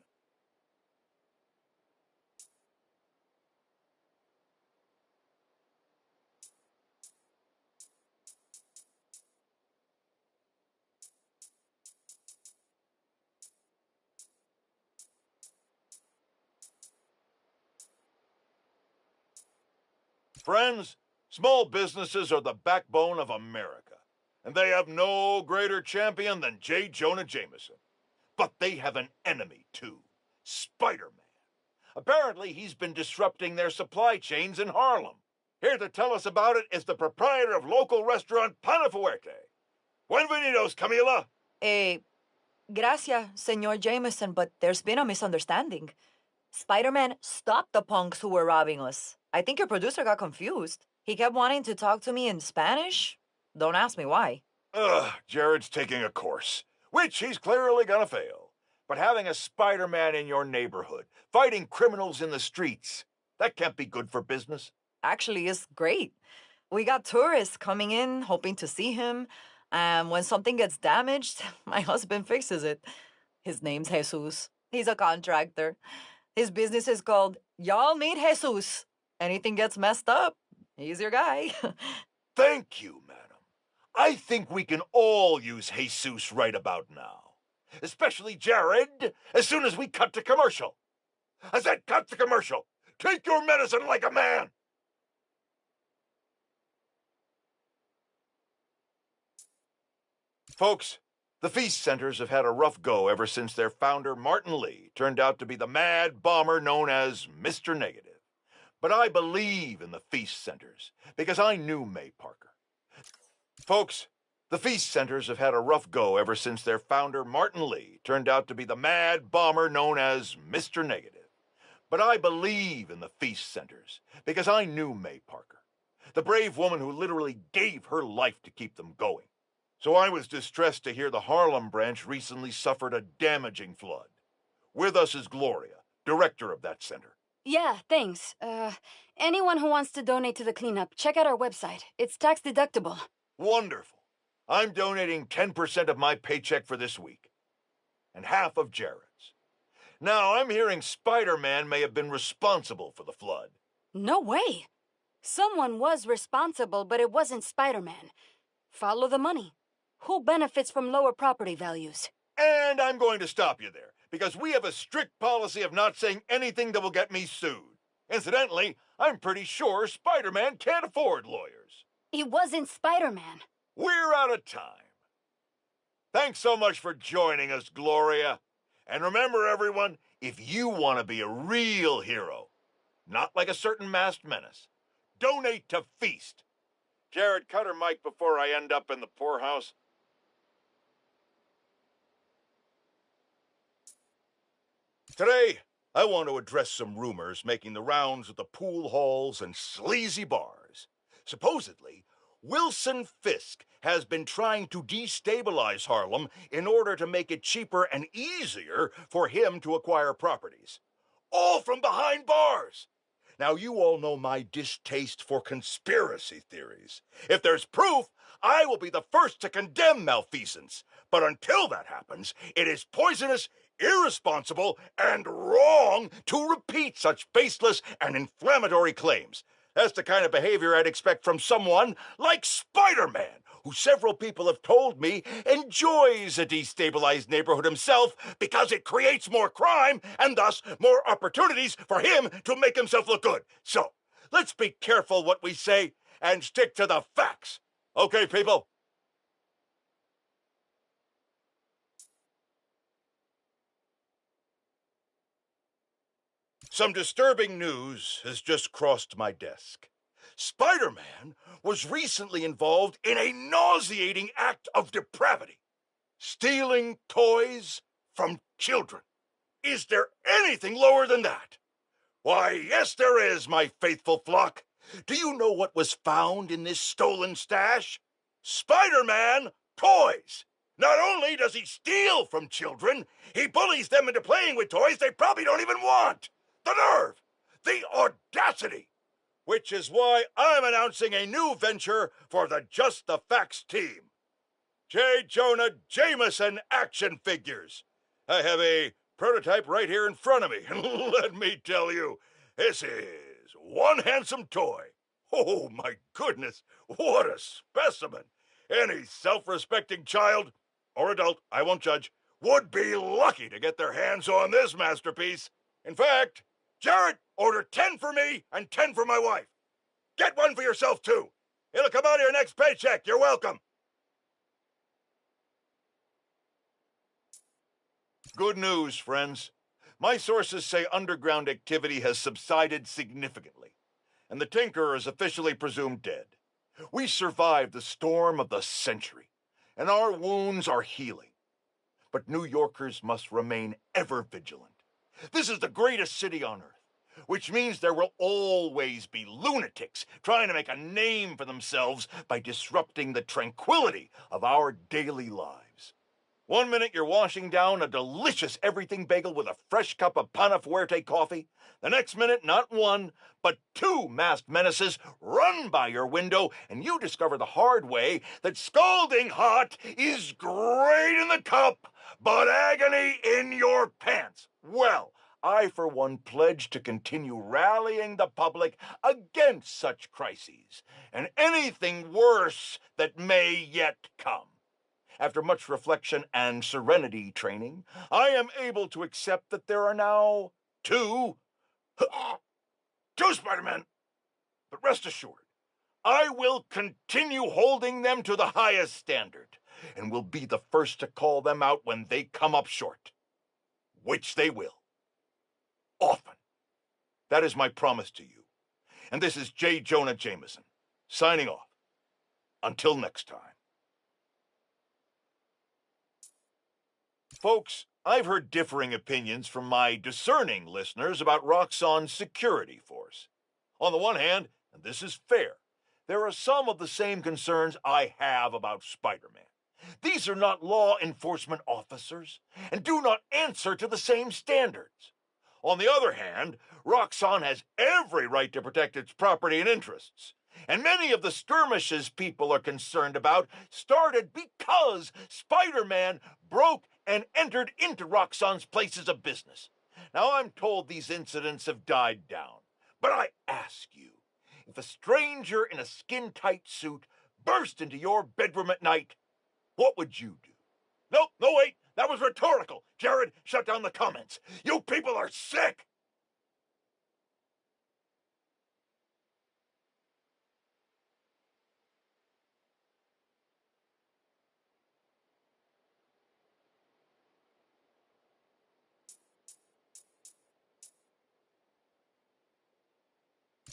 Friends, small businesses are the backbone of America, and they have no greater champion than J. Jonah Jameson. But they have an enemy, too, Spider-Man. Apparently, he's been disrupting their supply chains in Harlem. Here to tell us about it is the proprietor of local restaurant Panafuerte. Buenvenidos, Camila. Gracias, Senor Jameson, but there's been a misunderstanding. Spider-Man stopped the punks who were robbing us. I think your producer got confused. He kept wanting to talk to me in Spanish. Don't ask me why. Jared's taking a course, which he's clearly gonna fail. But having a Spider-Man in your neighborhood, fighting criminals in the streets, that can't be good for business. Actually, it's great. We got tourists coming in, hoping to see him. And when something gets damaged, my husband fixes it. His name's Jesus. He's a contractor. His business is called Y'all Meet Jesus. Anything gets messed up, he's your guy. Thank you, madam. I think we can all use Jesus right about now. Especially Jared, as soon as we cut to commercial. I said cut to commercial. Take your medicine like a man. Folks, the Feast Centers have had a rough go ever since their founder, Martin Lee, turned out to be the mad bomber known as Mr. Negative. But I believe in the Feast Centers, because I knew May Parker. Folks, the Feast Centers have had a rough go ever since their founder, Martin Lee, turned out to be the mad bomber known as Mr. Negative. But I believe in the Feast Centers, because I knew May Parker, the brave woman who literally gave her life to keep them going. So I was distressed to hear the Harlem branch recently suffered a damaging flood. With us is Gloria, director of that center. Yeah, thanks. Anyone who wants to donate to the cleanup, check out our website. It's tax deductible. Wonderful. I'm donating 10% of my paycheck for this week, and half of Jared's. Now, I'm hearing Spider-Man may have been responsible for the flood. No way. Someone was responsible, but it wasn't Spider-Man. Follow the money. Who benefits from lower property values? And I'm going to stop you there, because we have a strict policy of not saying anything that will get me sued. Incidentally, I'm pretty sure Spider-Man can't afford lawyers. He wasn't Spider-Man. We're out of time. Thanks so much for joining us, Gloria. And remember, everyone, if you want to be a real hero, not like a certain masked menace, donate to Feast. Jared, cut her mic before I end up in the poorhouse. Today, I want to address some rumors making the rounds of the pool halls and sleazy bars. Supposedly, Wilson Fisk has been trying to destabilize Harlem in order to make it cheaper and easier for him to acquire properties. All from behind bars! Now, you all know my distaste for conspiracy theories. If there's proof, I will be the first to condemn malfeasance. But until that happens, it is poisonous, irresponsible, and wrong to repeat such baseless and inflammatory claims. That's the kind of behavior I'd expect from someone like Spider-Man, who several people have told me enjoys a destabilized neighborhood himself because it creates more crime and thus more opportunities for him to make himself look good. So, let's be careful what we say and stick to the facts. Okay, people? Some disturbing news has just crossed my desk. Spider-Man was recently involved in a nauseating act of depravity, stealing toys from children. Is there anything lower than that? Why, yes there is, my faithful flock. Do you know what was found in this stolen stash? Spider-Man toys! Not only does he steal from children, he bullies them into playing with toys they probably don't even want. The nerve! The audacity! Which is why I'm announcing a new venture for the Just the Facts team. J. Jonah Jameson action figures. I have a prototype right here in front of me, and let me tell you, this is one handsome toy. Oh my goodness, what a specimen. Any self-respecting child, or adult, I won't judge, would be lucky to get their hands on this masterpiece. In fact, Jared, order 10 for me and 10 for my wife. Get one for yourself, too. It'll come out of your next paycheck. You're welcome. Good news, friends. My sources say underground activity has subsided significantly, and the Tinker is officially presumed dead. We survived the storm of the century, and our wounds are healing. But New Yorkers must remain ever vigilant. This is the greatest city on earth, which means there will always be lunatics trying to make a name for themselves by disrupting the tranquility of our daily lives. 1 minute you're washing down a delicious everything bagel with a fresh cup of Pana Fuerte coffee. The next minute, not one, but 2 masked menaces run by your window, and you discover the hard way that scalding hot is great in the cup, but agony in your pants. Well, I, for one, pledge to continue rallying the public against such crises, and anything worse that may yet come. After much reflection and serenity training, I am able to accept that there are now 2 Spider-Men. But rest assured, I will continue holding them to the highest standard, and will be the first to call them out when they come up short. Which they will. Often. That is my promise to you. And this is J. Jonah Jameson, signing off. Until next time. Folks, I've heard differing opinions from my discerning listeners about Roxxon's security force. On the one hand, and this is fair, there are some of the same concerns I have about Spider-Man. These are not law enforcement officers, and do not answer to the same standards. On the other hand, Roxxon has every right to protect its property and interests. And many of the skirmishes people are concerned about started because Spider-Man broke and entered into Roxxon's places of business. Now, I'm told these incidents have died down, but I ask you, if a stranger in a skin-tight suit burst into your bedroom at night, what would you do? No, wait, that was rhetorical. Jared, shut down the comments. You people are sick!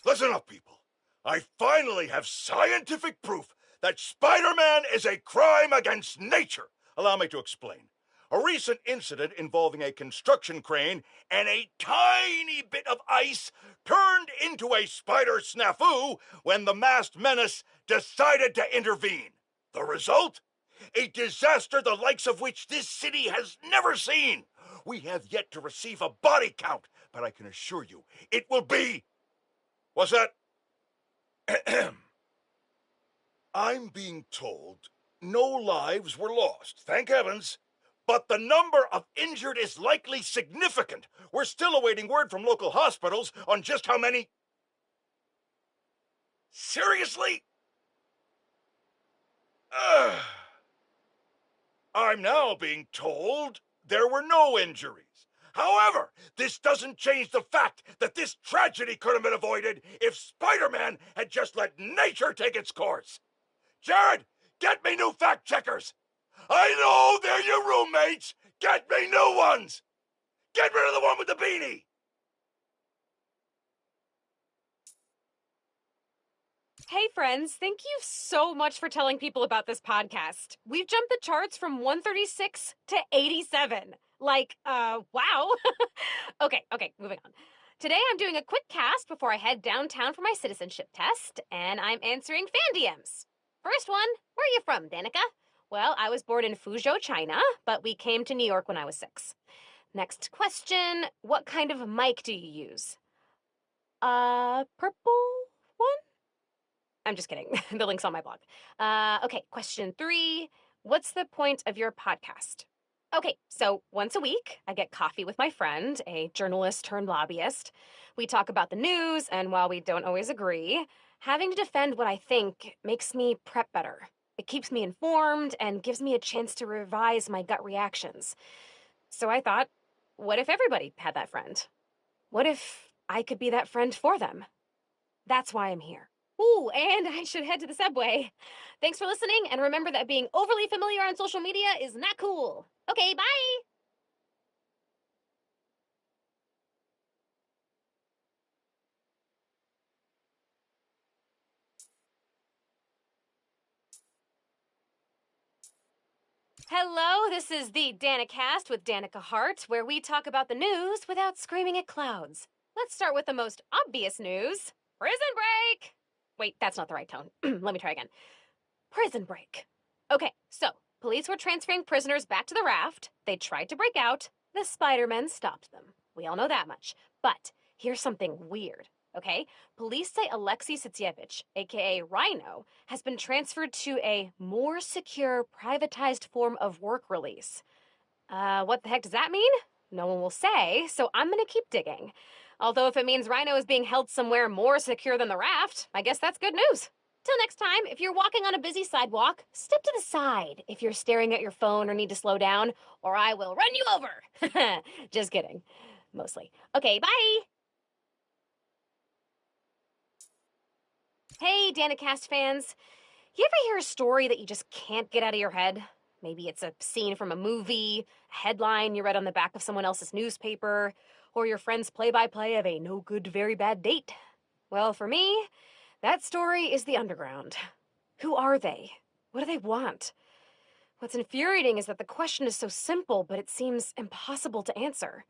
Listen up, people. I finally have scientific proof that Spider-Man is a crime against nature. Allow me to explain. A recent incident involving a construction crane and a tiny bit of ice turned into a spider snafu when the masked menace decided to intervene. The result? A disaster the likes of which this city has never seen. We have yet to receive a body count, but I can assure you it will be... What's that? I'm being told no lives were lost, thank heavens. But the number of injured is likely significant. We're still awaiting word from local hospitals on just how many... Seriously? Ugh. I'm now being told there were no injuries. However, this doesn't change the fact that this tragedy could have been avoided if Spider-Man had just let nature take its course. Jared, get me new fact checkers. I know they're your roommates. Get me new ones. Get rid of the one with the beanie. Hey friends, thank you so much for telling people about this podcast. We've jumped the charts from 136 to 87. Wow. Okay, moving on. Today I'm doing a quick cast before I head downtown for my citizenship test, and I'm answering fan DMs. First one, where are you from, Danica? Well, I was born in Fuzhou, China, but we came to New York when I was 6. Next question, what kind of mic do you use? Purple one? I'm just kidding. The link's on my blog. Okay, question 3. What's the point of your podcast? Okay, so once a week, I get coffee with my friend, a journalist turned lobbyist. We talk about the news, and while we don't always agree, having to defend what I think makes me prep better. It keeps me informed and gives me a chance to revise my gut reactions. So I thought, what if everybody had that friend? What if I could be that friend for them? That's why I'm here. Ooh, and I should head to the subway. Thanks for listening, and remember that being overly familiar on social media is not cool. Okay, bye! Hello, this is the Danicast with Danica Hart, where we talk about the news without screaming at clouds. Let's start with the most obvious news. Prison Break! Wait, that's not the right tone. Let me try again. Prison Break. Okay, so police were transferring prisoners back to the raft. They tried to break out. The Spider-Men stopped them. We all know that much. But here's something weird, okay? Police say Alexei Sitsievich, aka Rhino, has been transferred to a more secure, privatized form of work release. What the heck does that mean? No one will say, so I'm gonna keep digging. Although if it means Rhino is being held somewhere more secure than the raft, I guess that's good news. Till next time, if you're walking on a busy sidewalk, step to the side if you're staring at your phone or need to slow down, or I will run you over. Just kidding. Mostly. Okay, bye! Hey, Danicast fans. You ever hear a story that you just can't get out of your head? Maybe it's a scene from a movie, a headline you read on the back of someone else's newspaper, or your friend's play-by-play of a no-good, very bad date. Well, for me, that story is the underground. Who are they? What do they want? What's infuriating is that the question is so simple, but it seems impossible to answer.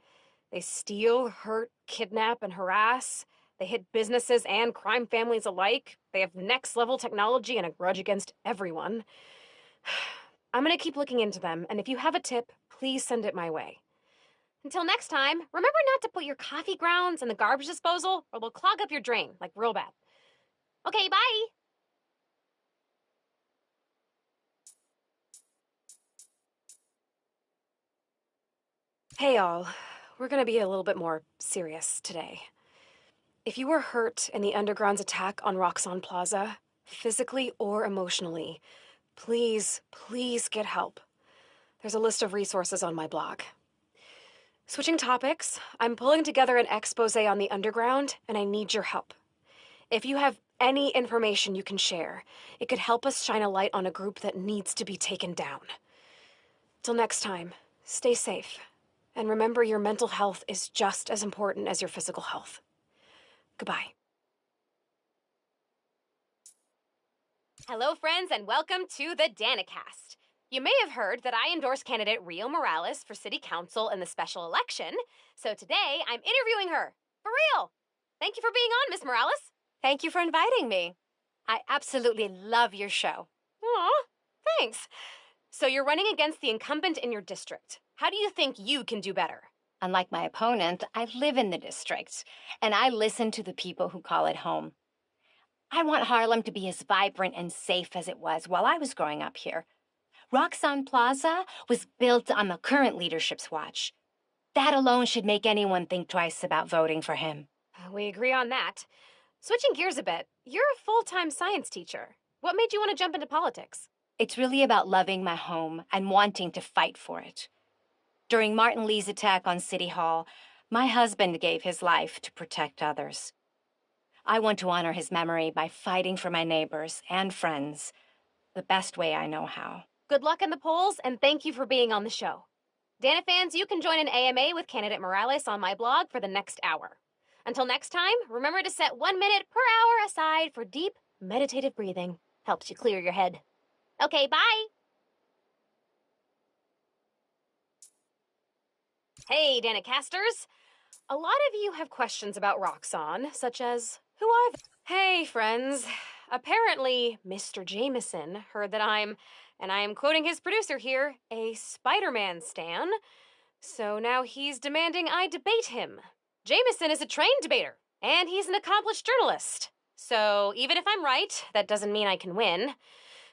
They steal, hurt, kidnap, and harass. They hit businesses and crime families alike. They have next-level technology and a grudge against everyone. I'm gonna keep looking into them, and if you have a tip, please send it my way. Until next time, remember not to put your coffee grounds in the garbage disposal, or they'll clog up your drain, like real bad. Okay, bye! Hey all, we're gonna be a little bit more serious today. If you were hurt in the Underground's attack on Roxxon Plaza, physically or emotionally, please get help. There's a list of resources on my blog. Switching topics, I'm pulling together an expose on the Underground, and I need your help. If you have any information you can share, it could help us shine a light on a group that needs to be taken down. Till next time, stay safe, and remember your mental health is just as important as your physical health. Goodbye. Hello, friends, and welcome to the Danicast. You may have heard that I endorsed candidate Rio Morales for city council in the special election, so today I'm interviewing her. For real! Thank you for being on, Miss Morales. Thank you for inviting me. I absolutely love your show. Aw, thanks. So you're running against the incumbent in your district. How do you think you can do better? Unlike my opponent, I live in the district, and I listen to the people who call it home. I want Harlem to be as vibrant and safe as it was while I was growing up here. Roxxon Plaza was built on the current leadership's watch. That alone should make anyone think twice about voting for him. We agree on that. Switching gears a bit, you're a full-time science teacher. What made you want to jump into politics? It's really about loving my home and wanting to fight for it. During Martin Lee's attack on City Hall, my husband gave his life to protect others. I want to honor his memory by fighting for my neighbors and friends the best way I know how. Good luck in the polls, and thank you for being on the show. Dana fans, you can join an AMA with candidate Morales on my blog for the next hour. Until next time, remember to set 1 minute per hour aside for deep, meditative breathing. Helps you clear your head. Okay, bye! Hey, Dana casters! A lot of you have questions about Roxxon, such as, who are they? Hey, friends. Apparently, Mr. Jameson heard that I'm, and I am quoting his producer here, a Spider-Man stan. So now he's demanding I debate him. Jameson is a trained debater, and he's an accomplished journalist. So even if I'm right, that doesn't mean I can win.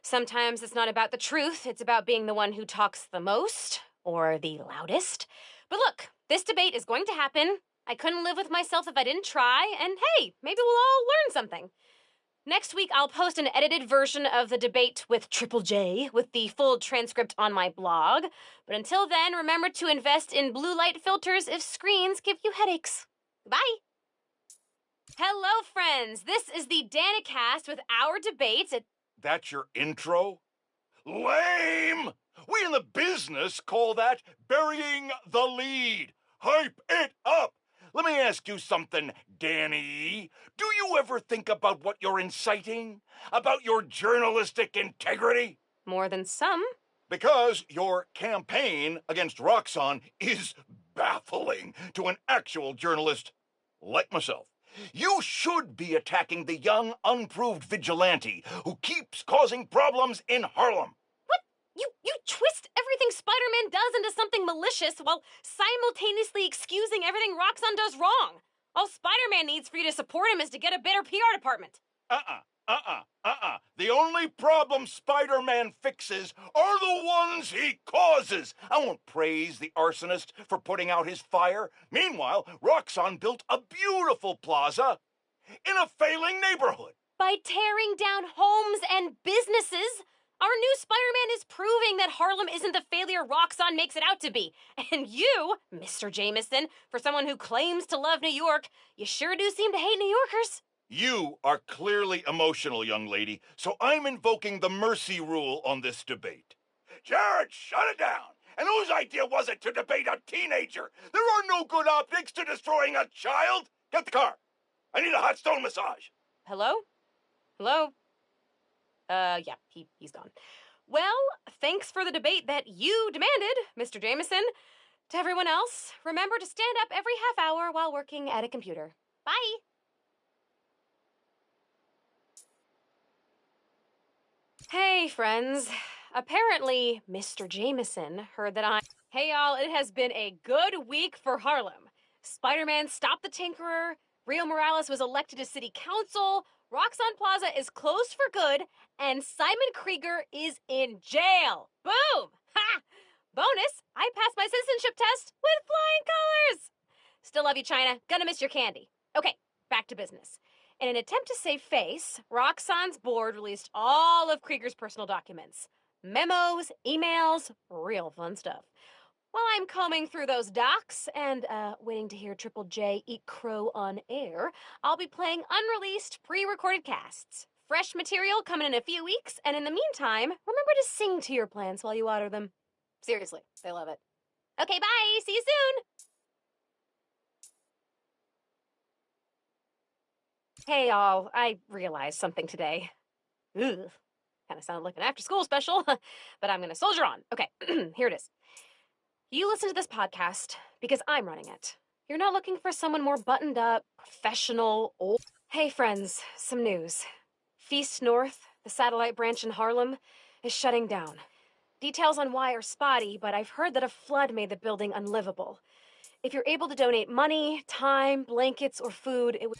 Sometimes it's not about the truth, it's about being the one who talks the most, or the loudest. But look, this debate is going to happen. I couldn't live with myself if I didn't try, and hey, maybe we'll all learn something. Next week, I'll post an edited version of the debate with Triple J, with the full transcript on my blog. But until then, remember to invest in blue light filters if screens give you headaches. Goodbye. Hello, friends. This is the DanaCast with our debates at... That's your intro? Lame! We in the business call that burying the lead. Hype it up! Let me ask you something, Danny. Do you ever think about what you're inciting? About your journalistic integrity? More than some. Because your campaign against Roxxon is baffling to an actual journalist like myself. You should be attacking the young, unproved vigilante who keeps causing problems in Harlem. What? You twist everything Spider-Man does into something malicious while simultaneously excusing everything Roxxon does wrong. All Spider-Man needs for you to support him is to get a better PR department. The only problem Spider-Man fixes are the ones he causes. I won't praise the arsonist for putting out his fire. Meanwhile, Roxxon built a beautiful plaza in a failing neighborhood. By tearing down homes and businesses, our new Spider-Man is proving that Harlem isn't the failure Roxxon makes it out to be. And you, Mr. Jameson, for someone who claims to love New York, you sure do seem to hate New Yorkers. You are clearly emotional, young lady, so I'm invoking the mercy rule on this debate. Jared, shut it down! And whose idea was it to debate a teenager? There are no good optics to destroying a child! Get the car! I need a hot stone massage! Hello? Hello? Yeah, he's gone. Well, thanks for the debate that you demanded, Mr. Jameson. To everyone else, remember to stand up every half hour while working at a computer. Bye! Hey, friends. Apparently, Mr. Jameson heard that I... Hey, y'all, it has been a good week for Harlem. Spider-Man stopped the Tinkerer, Rio Morales was elected to city council, Roxxon Plaza is closed for good, and Simon Krieger is in jail. Boom! Ha! Bonus, I passed my citizenship test with flying colors! Still love you, China. Gonna miss your candy. Okay, back to business. In an attempt to save face, Roxxon's board released all of Krieger's personal documents. Memos, emails, real fun stuff. While I'm combing through those docs and waiting to hear Triple J eat crow on air, I'll be playing unreleased, pre-recorded casts. Fresh material coming in a few weeks, and in the meantime, remember to sing to your plants while you water them. Seriously, they love it. Okay, bye! See you soon! Hey, y'all, I realized something today. Ugh. Kind of sounded like an after-school special, but I'm gonna soldier on. Okay, here it is. You listen to this podcast because I'm running it. You're not looking for someone more buttoned up, professional, old... Hey, friends, some news. Feast North, the satellite branch in Harlem, is shutting down. Details on why are spotty, but I've heard that a flood made the building unlivable. If you're able to donate money, time, blankets, or food, it would...